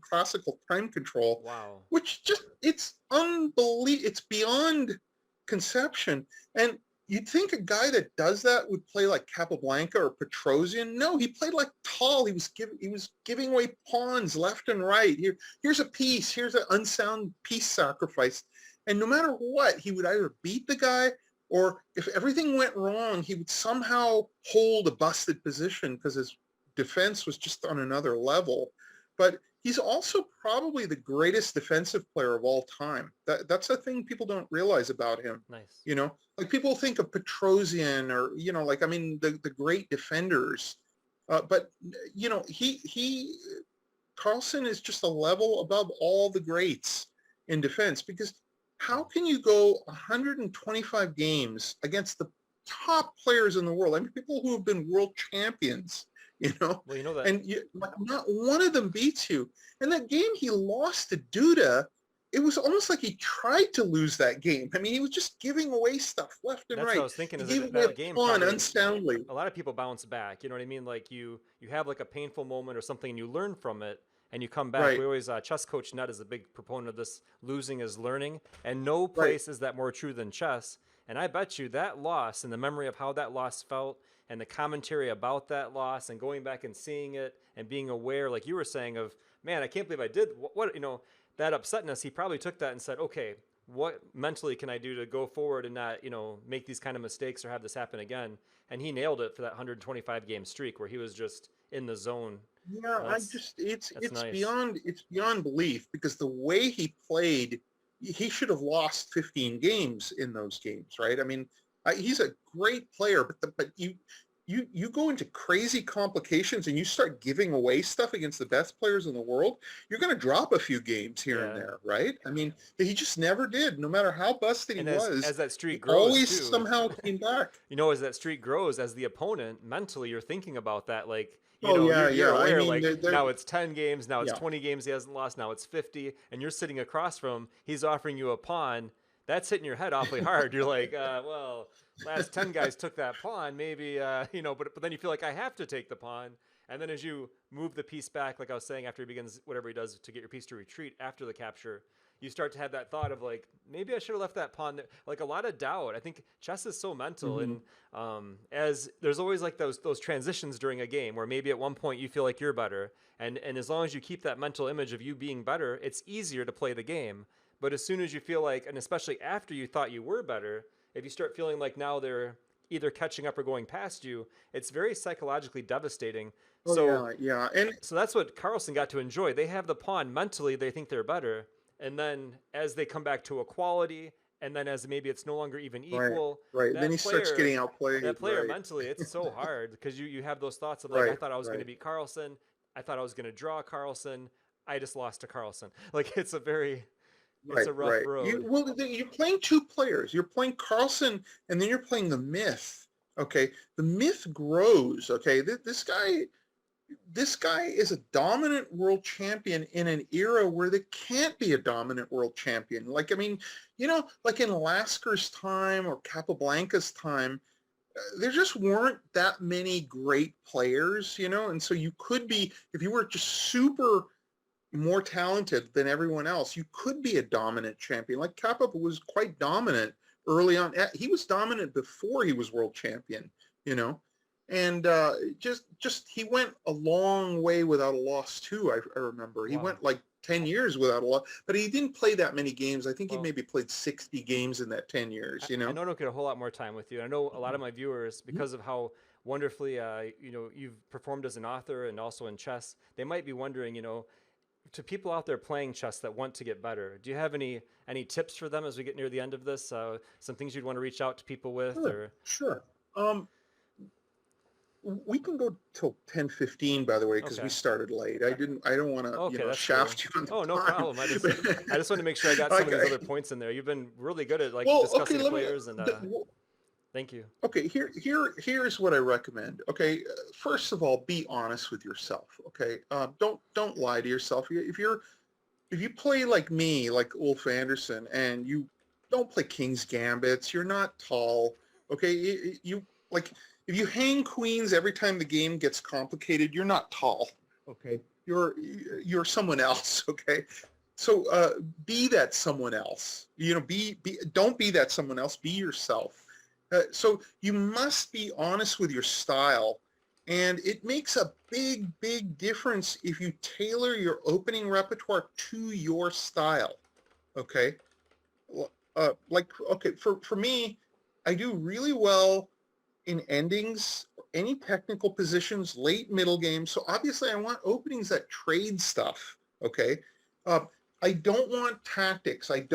classical time control, Wow. which just, it's unbelievable. It's beyond conception. And you'd think a guy that does that would play like Capablanca or Petrosian. No, he played like Tal. He was giving away pawns left and right. Here's a piece. Here's an unsound piece sacrifice. And no matter what, he would either beat the guy, or if everything went wrong, he would somehow hold a busted position because his defense was just on another level. But he's also probably the greatest defensive player of all time. That's a thing people don't realize about him. Nice. You know, like people think of Petrosian or, you know, like, I mean, the great defenders. But, you know, Carlsen is just a level above all the greats in defense, because how can you go 125 games against the top players in the world? I mean, people who have been world champions, you know, Well, you know that. and like not one of them beats you. And that game he lost to Duda, it was almost like he tried to lose that game. I mean, he was just giving away stuff left and That's right. what I was thinking. He Is gave that away that a game pawn probably unsoundly. a lot of people bounce back. You know what I mean? Like you have like a painful moment or something, and you learn from it, and you come back. Right, We always chess coach Nut is a big proponent of this. Losing is learning, and no right. place is that more true than chess. And I bet you that loss and the memory of how that loss felt, and the commentary about that loss, and going back and seeing it, and being aware, like you were saying, of man, I can't believe I did what you know, that upsetness. He probably took that and said, okay, what mentally can I do to go forward and not, you know, make these kind of mistakes or have this happen again? And he nailed it for that 125 game streak where he was just in the zone. Yeah, That's that's it's nice. beyond belief, because the way he played, he should have lost 15 games in those games, right? I mean, he's a great player, but you go into crazy complications and you start giving away stuff against the best players in the world, you're going to drop a few games here and Yeah. there, right? I mean, he just never did. No matter how busted he And as was, that streak he grows always too, somehow came back. you know, as that streak grows, as the opponent, mentally you're thinking about that, like, you Oh know, yeah, you're yeah. I aware, mean, like they're now it's 10 games, now it's yeah, 20 games he hasn't lost, now it's 50, and you're sitting across from him, he's offering you a pawn. That's hitting your head awfully hard. You're like, well, last 10 guys took that pawn, maybe, you know, but then you feel like I have to take the pawn. And then as you move the piece back, like I was saying, after he begins whatever he does to get your piece to retreat after the capture, you start to have that thought of like, maybe I should have left that pawn there. Like a lot of doubt. I think chess is so mental, hmm and as there's always like those transitions during a game where maybe at one point you feel like you're better, and as long as you keep that mental image of you being better, it's easier to play the game. But as soon as you feel like, and especially after you thought you were better, if you start feeling like now they're either catching up or going past you, it's very psychologically devastating. Oh So yeah, yeah, and so that's what Carlsen got to enjoy. They have the pawn mentally, they think they're better, and then as they come back to equality, and then as maybe it's no longer even right, equal, right. Then that he starts player, getting outplayed. that player Right, mentally, it's so hard because you have those thoughts of like, I right, thought I was going to right, beat Carlsen, I thought I was going to draw Carlsen, I just lost to Carlsen. Like it's right, a rough right. road. You're playing two players. You're playing Carlson, and then you're playing the myth. Okay, the myth grows. Okay, this guy is a dominant world champion in an era where there can't be a dominant world champion. Like, I mean, you know, like in Lasker's time or Capablanca's time, there just weren't that many great players, you know, and so you could be, if you were just super more talented than everyone else, you could be a dominant champion. Like Kappa was quite dominant early on. He was dominant before he was world champion, you know. and just he went a long way without a loss too. I remember he Wow. went like 10 years without a loss, but he didn't play that many games. I think he Well, maybe played 60 games in that 10 years. I know I don't get a whole lot more time with you. I know a lot of my viewers, because of how wonderfully you've performed as an author and also in chess, they might be wondering, to people out there playing chess that want to get better, do you have any tips for them as we get near the end of this? Some things you'd want to reach out to people with, Sure, or sure. We can go till 10:15, by the way, because we okay, started late. I don't want to, okay, that's cool. shaft you on Oh, no the time. problem. I just wanted to make sure I got some of these Okay. other points in there. You've been really good at like Well, okay, discussing players, and well, thank you. okay, here's what I recommend. Okay, first of all, be honest with yourself. Okay, don't lie to yourself. If you play like me, like Ulf Anderson, and you don't play King's Gambits, you're not tall. Okay, you like if you hang queens every time the game gets complicated, you're not tall. Okay, you're someone else. Okay, so be that someone else. Don't be that someone else. Be yourself. So you must be honest with your style. And it makes a big difference if you tailor your opening repertoire to your style. Okay. For me, I do really well in endings, any technical positions, late middle game. So obviously I want openings that trade stuff. Okay. Uh, I don't want tactics. I'm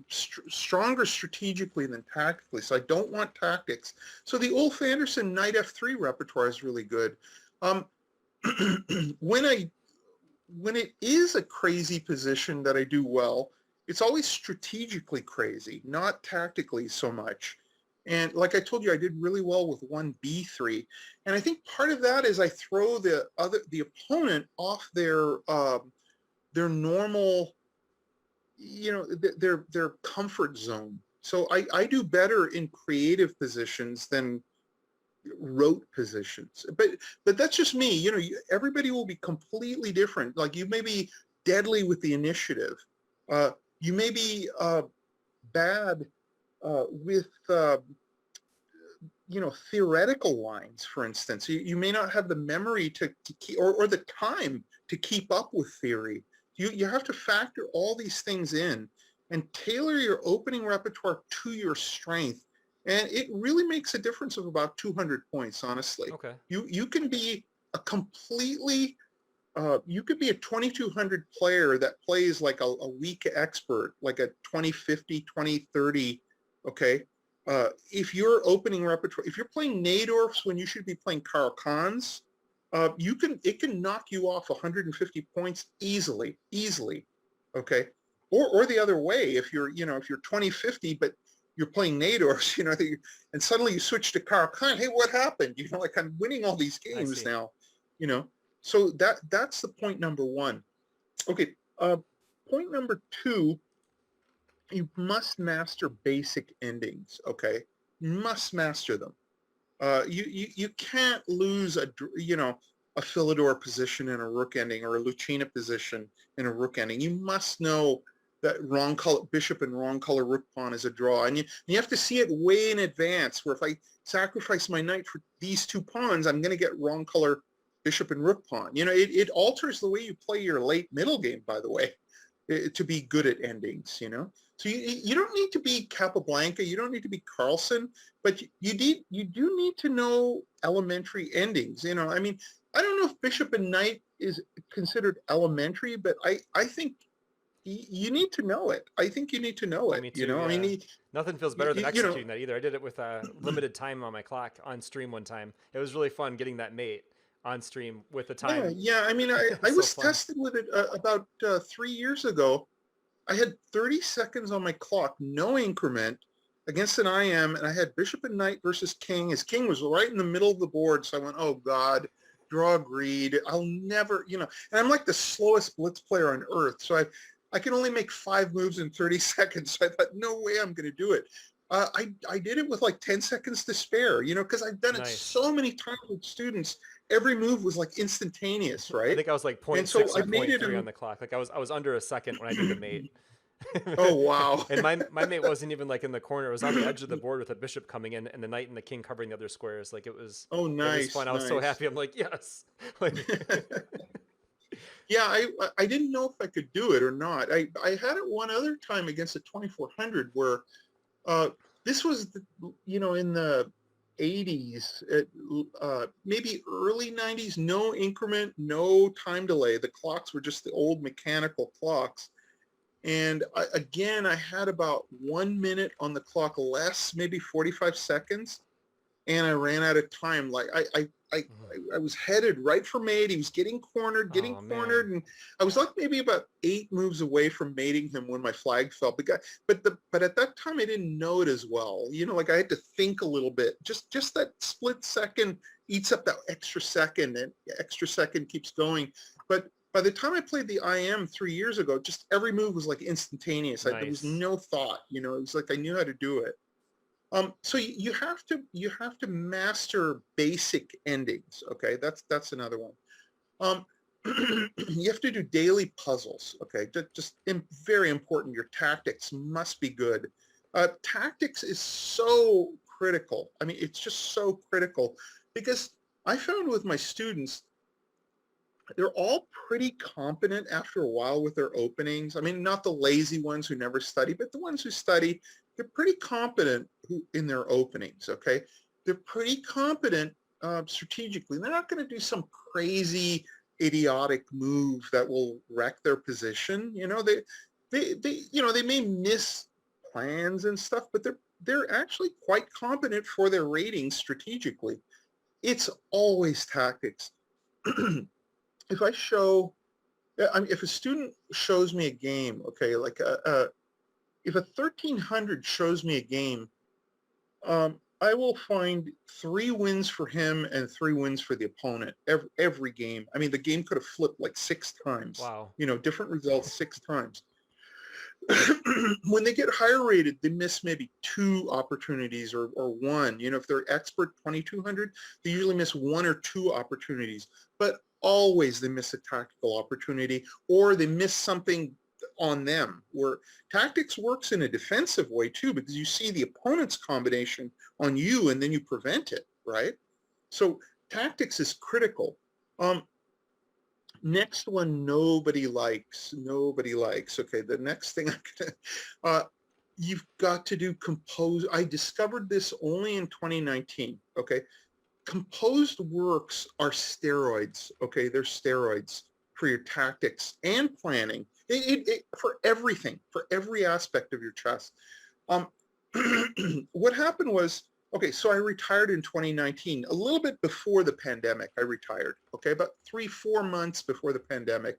stronger strategically than tactically, so I don't want tactics. So the Ulf Anderson Knight F3 repertoire is really good. When it is a crazy position that I do well, it's always strategically crazy, not tactically so much. And like I told you, I did really well with one B3, and I think part of that is I throw the opponent off their normal, their comfort zone. So I do better in creative positions than rote positions. But that's just me. Everybody will be completely different. Like you may be deadly with the initiative. You may be bad with theoretical lines, for instance. You may not have the memory to keep, or the time to keep up with theory. You have to factor all these things in and tailor your opening repertoire to your strength. And it really makes a difference of about 200 points, honestly. Okay. You can be a completely, you could be a 2200 player that plays like a weak expert, like a 2050, 2030, okay? If your opening repertoire, if you're playing Nadorfs when you should be playing Karl Kahn's, it can knock you off 150 points easily, okay? Or the other way, if you're 2050, but you're playing Nadorfs, and suddenly you switch to Karl Kahn, hey, what happened? Like I'm winning all these games now, So that's the point number one. Okay, point number two, you must master basic endings, okay? You must master them. You can't lose a Philidor position in a rook ending or a Lucina position in a rook ending. You must know that wrong color bishop and wrong color rook pawn is a draw, and you have to see it way in advance. Where if I sacrifice my knight for these two pawns, I'm going to get wrong color bishop and rook pawn. It alters the way you play your late middle game, by the way, to be good at endings. So you don't need to be Capablanca, you don't need to be Carlsen, but you do need to know elementary endings. I don't know if bishop and knight is considered elementary, but I think you need to know it. I think you need to know it. Me too, yeah. Nothing feels better than you know, executing that either. I did it with limited time on my clock on stream one time. It was really fun getting that mate on stream with the time. Yeah. I So was fun. tested with it about 3 years ago. I had 30 seconds on my clock, no increment, against an IM, and I had bishop and knight versus king. His king was right in the middle of the board, so I went, oh God, draw greed. I'll never, and I'm like the slowest blitz player on earth, so I can only make 5 moves in 30 seconds. So I thought, no way I'm going to do it. I did it with like 10 seconds to spare, because I've done it so many times with students. Every move was like instantaneous, right? I think I was like 0.6 or 0.3 on the clock. Like I was under a second when I did the mate. Oh, wow. And my mate wasn't even like in the corner. It was on the edge of the board with a bishop coming in and the knight and the king covering the other squares. Like Oh, it was nice, fun. I was so nice. happy. I'm like, yes. Like Yeah, I didn't know if I could do it or not. I had it one other time against a 2400 where uh, this was, in the 80s, maybe early 90s, no increment, no time delay. The clocks were just the old mechanical clocks. And again, I had about 1 minute on the clock less, maybe 45 seconds. And I ran out of time. Like Mhm. I was headed right for mate. He was getting Oh man. cornered, and I was like maybe about 8 moves away from mating him when my flag fell. But at that time I didn't know it as well. Like I had to think a little bit. Just that split second eats up that extra second, and extra second keeps going. But by the time I played the IM 3 years ago, just every move was like instantaneous. There was Nice. no thought. It was like I knew how to do it. So you have to master basic endings. Okay, that's another one. Um, you have to do daily puzzles. Okay, very important. Your tactics must be good. Tactics is so critical. I mean, it's just so critical because I found with my students, they're all pretty competent after a while with their openings. I mean, not the lazy ones who never study, but the ones who study, they're pretty competent in their openings, okay? They're pretty competent strategically. They're not going to do some crazy, idiotic move that will wreck their position. They may miss plans and stuff, but they're actually quite competent for their ratings strategically. It's always tactics. If I show, I mean, if a student shows me a game, okay, like if a 1300 shows me a game, I will find 3 wins for him and 3 wins for the opponent every game. I mean, the game could have flipped like 6 times, Wow. different results 6 times. When they get higher rated, they miss maybe 2 opportunities or one. If they're expert 2200, they usually miss 1 or 2 opportunities, but always they miss a tactical opportunity or they miss something on them. Where tactics works in a defensive way too, because you see the opponent's combination on you and then you prevent it, right? So tactics is critical. Next one, nobody likes. Okay, the next thing I'm gonna, you've got to do compose. I discovered this only in 2019. Okay, composed works are steroids. Okay, they're steroids for your tactics and planning. For everything, for every aspect of your chess. Um, what happened was, okay, so I retired in 2019, a little bit before the pandemic. I retired, okay, about 3-4 months before the pandemic,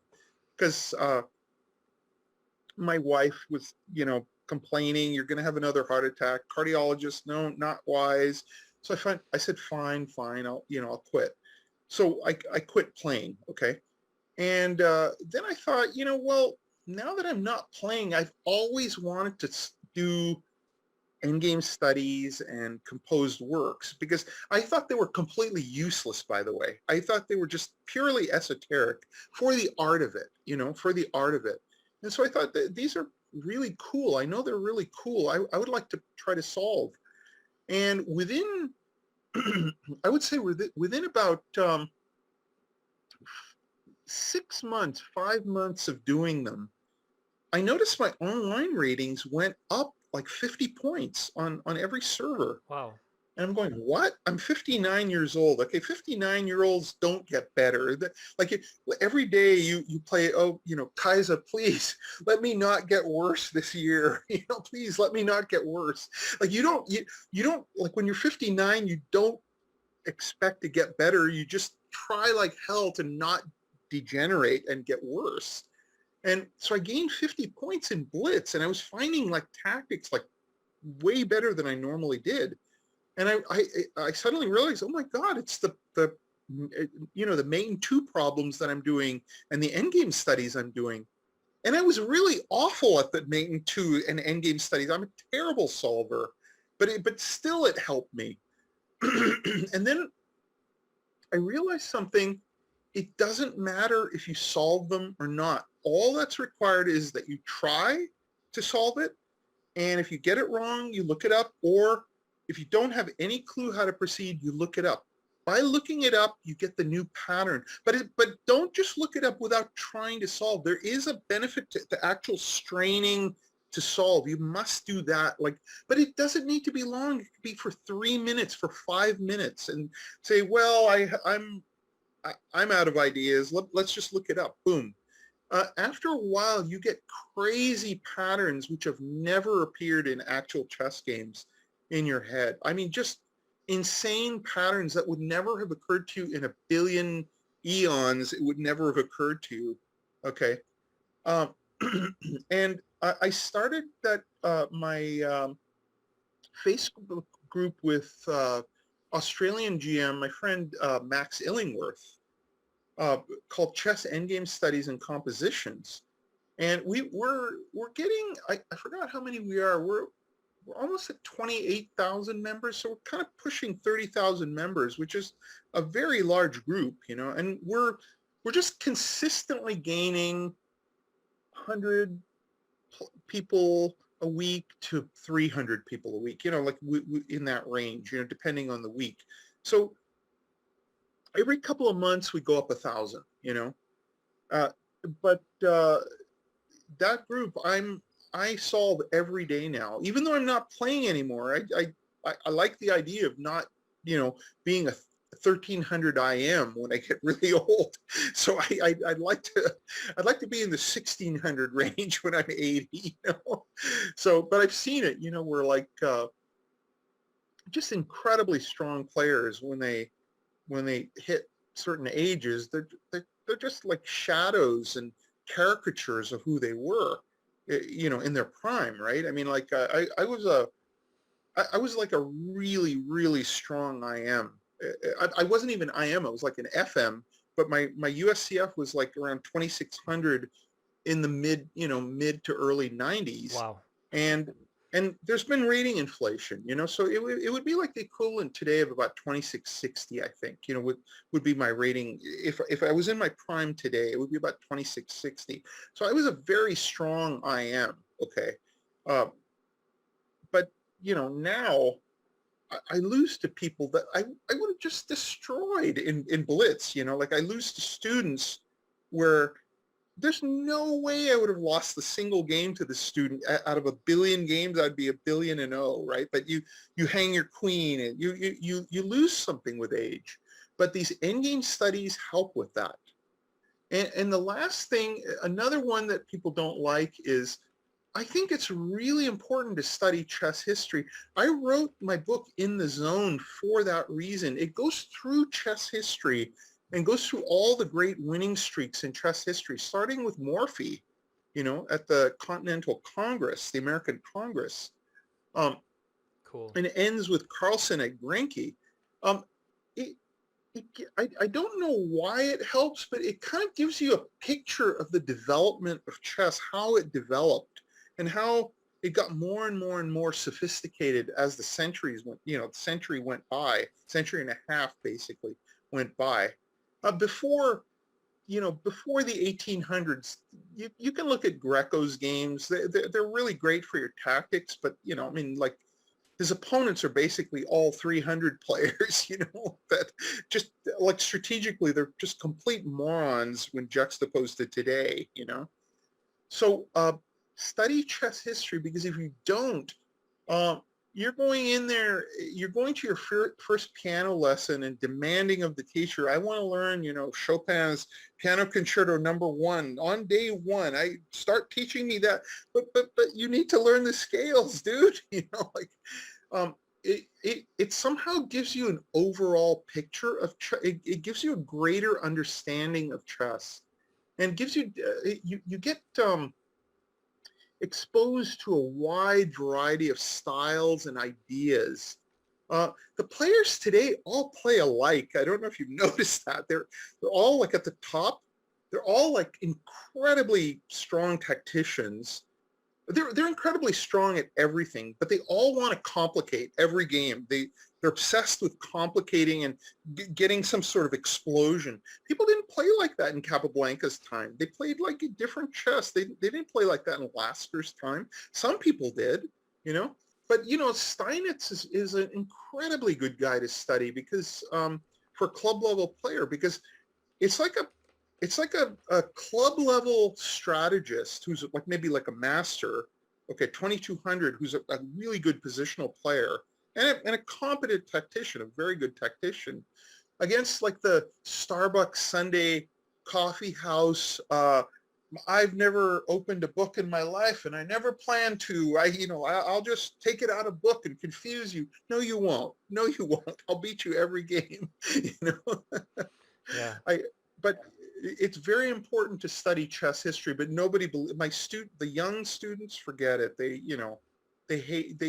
because my wife was, complaining, you're going to have another heart attack. Cardiologist, no, not wise. So I said, fine, I'll quit. So I quit playing, okay, and then I thought, well, now that I'm not playing, I've always wanted to do endgame studies and composed works because I thought they were completely useless, by the way. I thought they were just purely esoteric for the art of it, for the art of it. And so I thought that these are really cool. I know they're really cool. I would like to try to solve. And within, I would say within about 6 months, 5 months of doing them, I noticed my online ratings went up like 50 points on every server. Wow. And I'm going, what? I'm 59 years old. Okay, 59-year-olds don't get better. Like every day you play, oh, Kaiser, please let me not get worse this year. Please let me not get worse. Like you don't like when you're 59, you don't expect to get better. You just try like hell to not degenerate and get worse. And so I gained 50 points in Blitz, and I was finding like tactics like way better than I normally did. And I suddenly realized, oh my God, it's the the main 2 problems that I'm doing and the endgame studies I'm doing. And I was really awful at the main 2 and endgame studies. I'm a terrible solver, but still it helped me. And then I realized something. It doesn't matter if you solve them or not. All that's required is that you try to solve it. And if you get it wrong, you look it up, or if you don't have any clue how to proceed, you look it up. By looking it up, you get the new pattern. But don't just look it up without trying to solve. There is a benefit to the actual straining to solve. You must do that. But it doesn't need to be long. It could be for 3 minutes, for 5 minutes, and say, well, I'm out of ideas. Let's just look it up. Boom. After a while, you get crazy patterns which have never appeared in actual chess games in your head. I mean, just insane patterns that would never have occurred to you in a billion eons. It would never have occurred to you. Okay. And I started my Facebook group with Australian GM, my friend Max Illingworth, called Chess Endgame Studies and Compositions. And we're getting, I forgot how many we are. We're almost at 28,000 members. So we're kind of pushing 30,000 members, which is a very large group, and we're just consistently gaining 100 people a week to 300 people a week, in that range, depending on the week. So every couple of months we go up 1,000, but that group, I solve every day now, even though I'm not playing anymore. I like the idea of not, being a 1300 IM when I get really old. So I'd like to be in the 1600 range when I'm 80. So, but I've seen it, where just incredibly strong players when they hit certain ages, they're just like shadows and caricatures of who they were, in their prime, right? I mean, I was like a really, really strong IM. I wasn't even IM, I was like an FM, but my USCF was like around 2600 in the mid to early 90s. Wow. And there's been rating inflation, so it would be like the equivalent today of about 2660, I think, would be my rating. If I was in my prime today, it would be about 2660. So I was a very strong IM, okay? But, now I lose to people that I would have just destroyed in Blitz, I lose to students where there's no way I would have lost a single game to the student. Out of a billion games, I'd be 1,000,000,000, right? But you hang your queen and you lose something with age. But these endgame studies help with that. And the last thing, another one that people don't like is, I think it's really important to study chess history. I wrote my book In the Zone for that reason. It goes through chess history and goes through all the great winning streaks in chess history, starting with Morphy, at the Continental Congress, the American Congress. Cool. And it ends with Carlsen at Grenke. I don't know why it helps, but it kind of gives you a picture of the development of chess, how it developed, and how it got more and more and more sophisticated as the centuries went, century went by, century and a half basically went by. Before the 1800s, you can look at Greco's games. They're really great for your tactics, but, his opponents are basically all 300 players, that just like strategically, they're just complete morons when juxtaposed to today, So study chess history, because if you don't, you're going in there, you're going to your first piano lesson and demanding of the teacher, I want to learn, Chopin's Piano Concerto #1 on day one. I start teaching me that, but you need to learn the scales, dude. It somehow gives you an overall picture of it gives you a greater understanding of chess, and gives you you get exposed to a wide variety of styles and ideas. The players today all play alike. I don't know if you've noticed that. They're all like at the top. They're all like incredibly strong tacticians, they're incredibly strong at everything, but they all want to complicate every game. They're obsessed with complicating and getting some sort of explosion. People didn't play like that in Capablanca's time. They played like a different chess. They didn't play like that in Lasker's time. Some people did, you know. But Steinitz is an incredibly good guy to study because for club level player, because it's like a club level strategist who's like maybe like a master, okay, 2200, who's a really good positional player and a competent tactician, a very good tactician, against like the Starbucks Sunday coffee house. I've never opened a book in my life, and I never plan to. I'll just take it out of book and confuse you. No, you won't. No, you won't. I'll beat you every game. Yeah. But it's very important to study chess history. But nobody, the young students, forget it. They hate.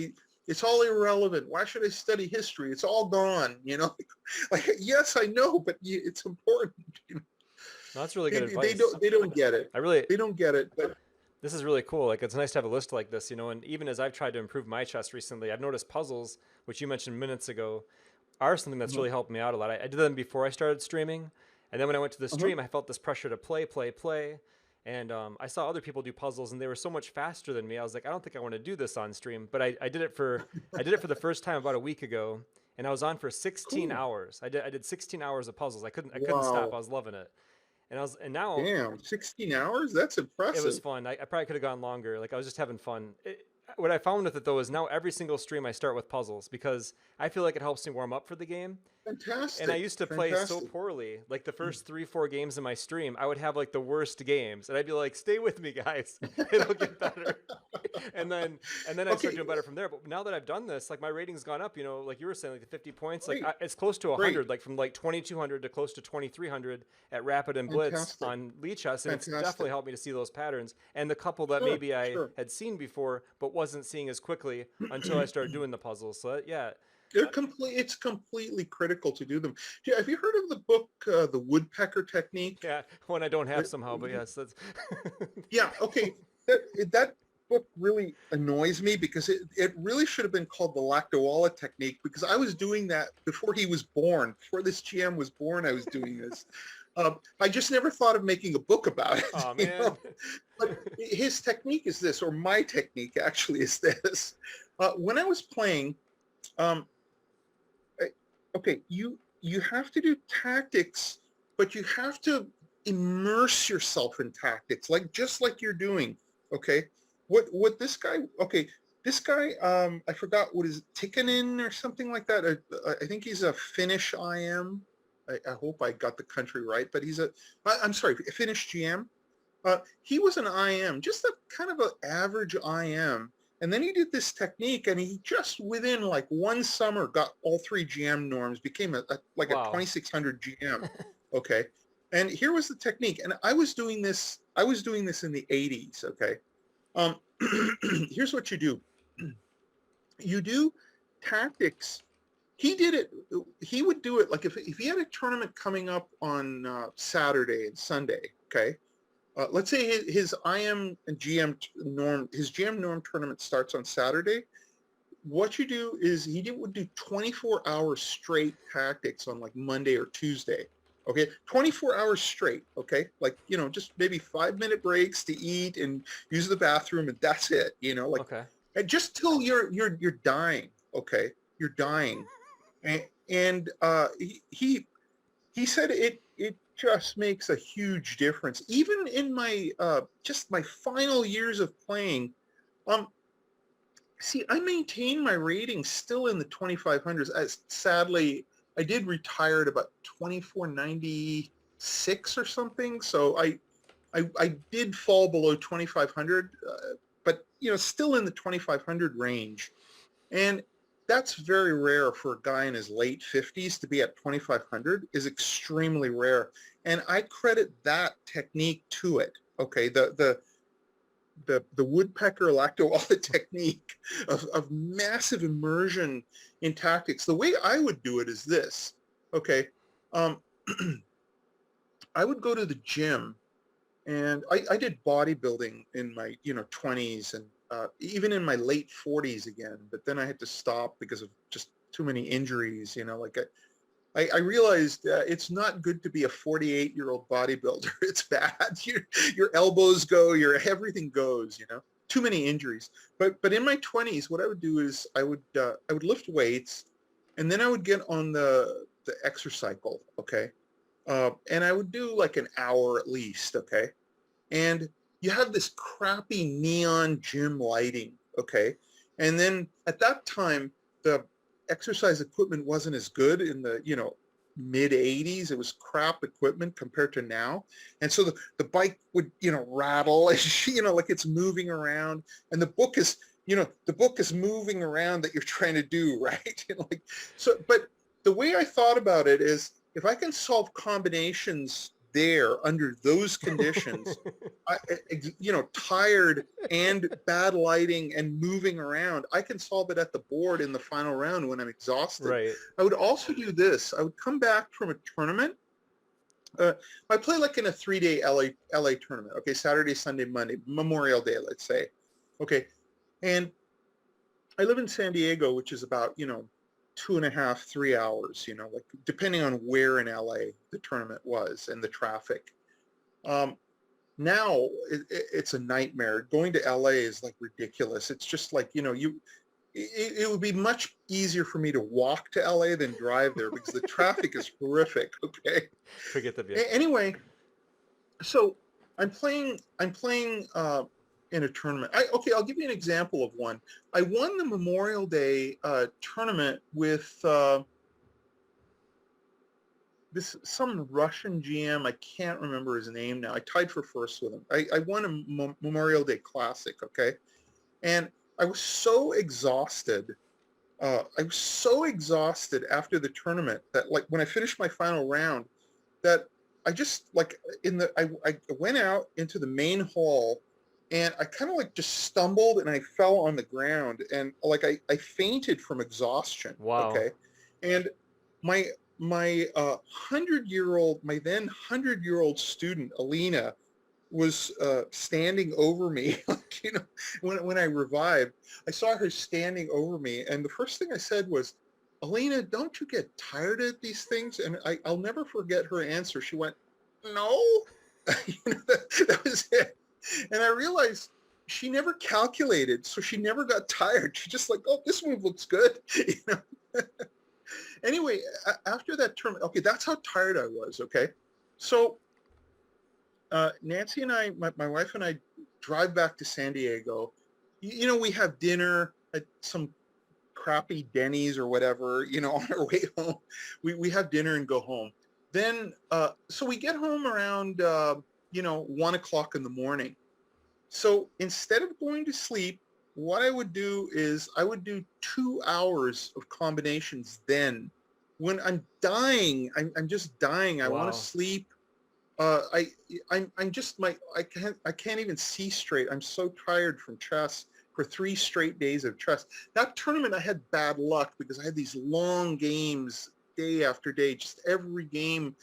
It's all irrelevant. Why should I study history? It's all gone. Like yes, I know, but it's important. No, that's really good advice. They don't get it. They don't get it. But this is really cool. Like, it's nice to have a list like this, and even as I've tried to improve my chess recently, I've noticed puzzles, which you mentioned minutes ago, are something that's really helped me out a lot. I did them before I started streaming. And then when I went to the stream, I felt this pressure to play. And I saw other people do puzzles, and they were so much faster than me. I was like, I don't think I want to do this on stream. But I did it for the first time about a week ago, and I was on for 16 hours. I did 16 hours of puzzles. I couldn't stop. I was loving it. And now, damn, 16 hours? That's impressive. It was fun. I probably could have gone longer. Like, I was just having fun. What I found with it, though, is now every single stream I start with puzzles because I feel like it helps me warm up for the game. Fantastic. And I used to play so poorly. Like, the first 3-4 games in my stream, I would have like the worst games, and I'd be like, "Stay with me, guys. It'll get better." and then I start doing better from there. But now that I've done this, like, my rating's gone up. Like you were saying, like the 50 points, like it's close to 100, like from like 2200 to close to 2300 at Rapid and Blitz on Lichess, and it's definitely helped me to see those patterns. And the couple that maybe I had seen before but wasn't seeing as quickly until I started doing the puzzles. So yeah. It's completely critical to do them. Have you heard of the book, The Woodpecker Technique? Yeah, one I don't have somehow, but yes, that's. Yeah, okay. That book really annoys me because it really should have been called the Lakdawala Technique, because I was doing that before he was born. Before this GM was born, I was doing this. I just never thought of making a book about it. Oh, man. But his technique is this, or my technique actually is this. When I was playing, okay, you have to do tactics, but you have to immerse yourself in tactics, just like you're doing. Okay, what this guy? Okay, this guy, I forgot what is Tikkanen or something like that. I think he's a Finnish IM. I hope I got the country right, but I'm sorry, a Finnish GM. He was an IM, just a kind of an average IM. And then he did this technique, and he just within like one summer got all 3 GM norms, became a 2600 GM. Okay. And here was the technique. And I was doing this in the 80s. Okay. Here's what you do. You do tactics. He would do it like if he had a tournament coming up on Saturday and Sunday. Okay. Let's say his IM and GM norm, his GM norm tournament starts on Saturday. What you do is he would do 24 hours straight tactics on like Monday or Tuesday. Okay, 24 hours straight. Okay, like just maybe 5-minute breaks to eat and use the bathroom, and that's it. Okay. And just till you're dying. Okay, you're dying, and he said it just makes a huge difference. Even in my just my final years of playing, see, I maintain my rating still in the 2500s. Sadly, I did retire at about 2496 or something. So I did fall below 2500, but still in the 2500 range, and that's very rare for a guy in his late 50s to be at 2500 is extremely rare. And I credit that technique to it. Okay, the Woodpecker Lakdawala technique of massive immersion in tactics. The way I would do it is this. Okay, I would go to the gym, and I did bodybuilding in my 20s, and even in my late 40s again, but then I had to stop because of just too many injuries, like I realized it's not good to be a 48-year-old bodybuilder. It's bad. Your elbows go, your everything goes, too many injuries. But in my 20s, what I would do is I would lift weights, and then I would get on the exercycle, okay? And I would do like an hour at least, okay? And you have this crappy neon gym lighting, okay? And then at that time, the exercise equipment wasn't as good in the, mid 80s. It was crap equipment compared to now. And so the bike would, rattle, like it's moving around. And the book is moving around that you're trying to do, right? But the way I thought about it is, if I can solve combinations there under those conditions, tired and bad lighting and moving around, I can solve it at the board in the final round when I'm exhausted. Right. I would also do this. I would come back from a tournament. I play like in a 3-day LA tournament. Okay, Saturday, Sunday, Monday, Memorial Day, let's say. Okay, and I live in San Diego, which is about 2.5, 3 hours, like depending on where in LA the tournament was and the traffic. Now it's a nightmare. Going to LA is like ridiculous. It's just like, it would be much easier for me to walk to LA than drive there because the traffic is horrific. Okay. Forget the view. Anyway, so I'm playing in a tournament. I'll give you an example of one. I won the Memorial Day tournament with some Russian GM. I can't remember his name now. I tied for first with him. I won a Memorial Day Classic, okay? And I was so exhausted. After the tournament that, like, when I finished my final round, that I just, like, I went out into the main hall, and I kind of like just stumbled and I fell on the ground, and like I fainted from exhaustion. Wow. Okay. And my then 100-year-old student, Alina, was standing over me. Like, when I revived, I saw her standing over me, and the first thing I said was, "Alina, don't you get tired of these things?" And I'll never forget her answer. She went, "No." That was it. And I realized she never calculated, so she never got tired. She just like, "Oh, this move looks good." Anyway, after that tournament, okay, that's how tired I was, okay? So Nancy and I, my wife and I, drive back to San Diego. We have dinner at some crappy Denny's or whatever, on our way home. We have dinner and go home. Then, so we get home around, 1 o'clock in the morning. So instead of going to sleep, what I would do is I would do 2 hours of combinations then. When I'm dying, I'm just dying. I want to sleep. I can't even see straight. I'm so tired from chess for 3 straight days of chess. That tournament, I had bad luck because I had these long games day after day. Just every game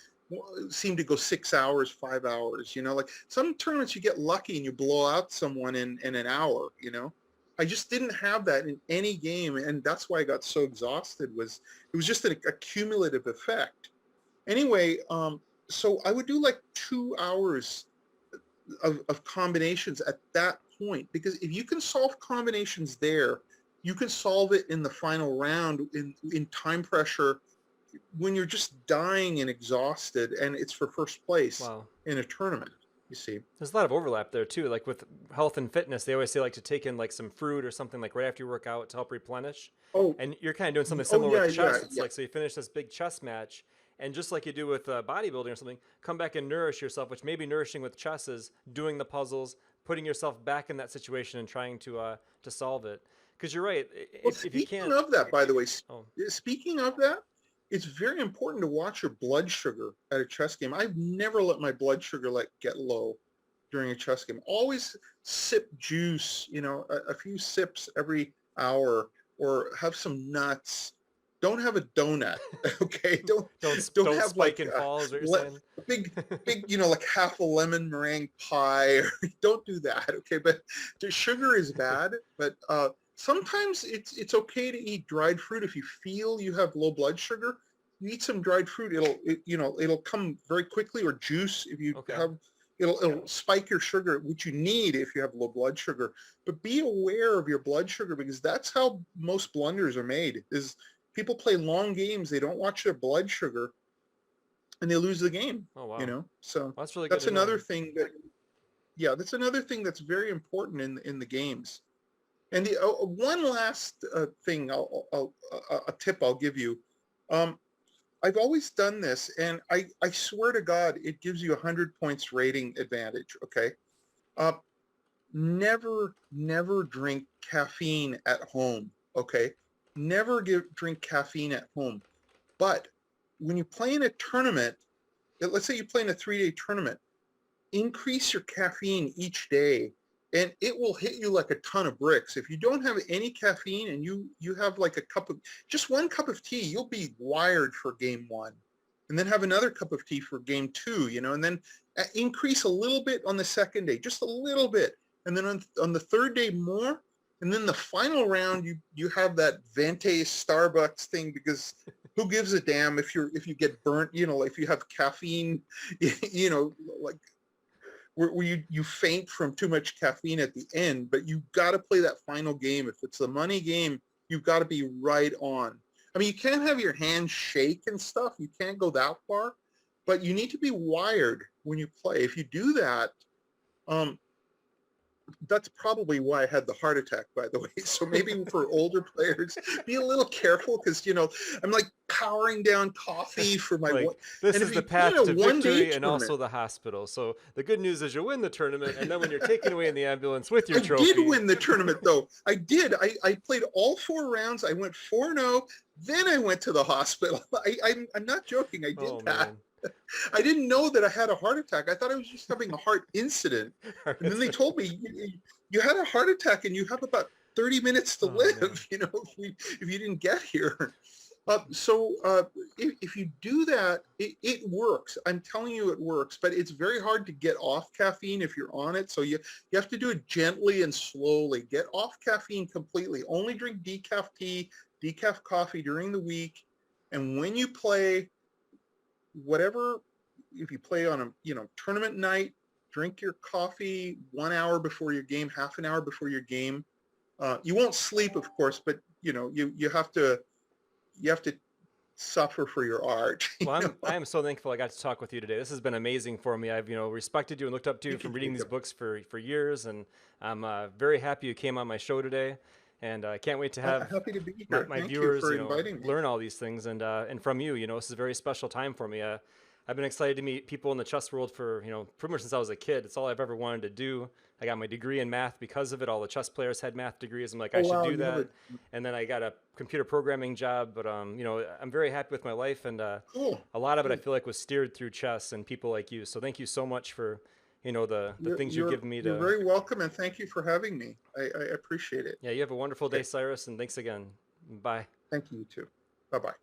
seemed to go 6 hours, 5 hours. Like some tournaments you get lucky and you blow out someone in an hour. I just didn't have that in any game, and that's why I got so exhausted. It was just a cumulative effect. Anyway, so I would do like 2 hours of combinations at that point, because if you can solve combinations there, you can solve it in the final round in time pressure when you're just dying and exhausted, and it's for first place in a tournament. You see, there's a lot of overlap there too. Like with health and fitness, they always say like to take in like some fruit or something like right after you work out to help replenish. Oh, and you're kind of doing something similar with chess. Yeah, it's like, so you finish this big chess match, and just like you do with bodybuilding or something, come back and nourish yourself, which may be nourishing with chess is doing the puzzles, putting yourself back in that situation and trying to solve it. Because you're right. If you can't. Speaking of that, by the way, speaking of that, it's very important to watch your blood sugar at a chess game. I've never let my blood sugar get low during a chess game. Always sip juice, a few sips every hour, or have some nuts. don't have a donut. Okay, don't don't have spike like and fall, is what you're saying. a big, like half a lemon meringue pie. Or, don't do that. Okay, but the sugar is bad. But sometimes it's okay to eat dried fruit if you feel you have low blood sugar. You eat some dried fruit, it'll come very quickly, or juice if you Okay. have. It'll spike your sugar, which you need if you have low blood sugar. But be aware of your blood sugar, because that's how most blunders are made. Is people play long games, they don't watch their blood sugar, and they lose the game. Oh wow. So Well, that's really good that's to know. another thing that's another thing that's very important in the games. And the one last thing, a tip I'll give you. I've always done this, and I swear to God, it gives you 100 points rating advantage, okay? Never drink caffeine at home, okay? Never drink caffeine at home. But when you play in a tournament, let's say you play in a 3-day tournament, increase your caffeine each day, and it will hit you like a ton of bricks. If you don't have any caffeine and you have like just one cup of tea, you'll be wired for game 1, and then have another cup of tea for game 2, and then increase a little bit on the second day, just a little bit, and then on the third day more, and then the final round you have that Vente Starbucks thing, because who gives a damn if you get burnt, if you have caffeine, like where you faint from too much caffeine at the end. But you got to play that final game. If it's the money game, you've got to be right on. I mean, you can't have your hands shake and stuff. You can't go that far, but you need to be wired when you play. If you do that, that's probably why I had the heart attack, by the way. So maybe for older players, be a little careful, because I'm like powering down coffee for my like, this is the path to victory and also the hospital. So the good news is you win the tournament, and then when you're taken away in the ambulance with your trophy. I did win the tournament, though. I did. I played all 4 rounds. I went 4-0. Then I went to the hospital. I'm not joking. I did that. Man. I didn't know that I had a heart attack. I thought I was just having a heart incident. And then they told me, you had a heart attack and you have about 30 minutes to live, if you didn't get here. So if you do that, it works. I'm telling you, it works. But it's very hard to get off caffeine if you're on it. So you have to do it gently and slowly. Get off caffeine completely. Only drink decaf tea, decaf coffee during the week. And when you play, if you play on a tournament night, drink your coffee 1 hour before your game, half an hour before your game. You won't sleep, of course, but you have to suffer for your art. Well, I am so thankful I got to talk with you today. This has been amazing for me. I've respected you and looked up to you from reading these books for years, and I'm very happy you came on my show today. And I can't wait to have happy to be here. my viewers learn all these things, and from you. This is a very special time for me. I've been excited to meet people in the chess world for pretty much since I was a kid. It's all I've ever wanted to do. I got my degree in math because of it. All the chess players had math degrees. I'm like, I should do that. And then I got a computer programming job. But I'm very happy with my life, and a lot of it I feel like was steered through chess and people like you. So thank you so much for the things you've given me. You're very welcome, and thank you for having me. I appreciate it. Yeah, you have a wonderful day, Cyrus, and thanks again. Bye. Thank you, too. Bye-bye.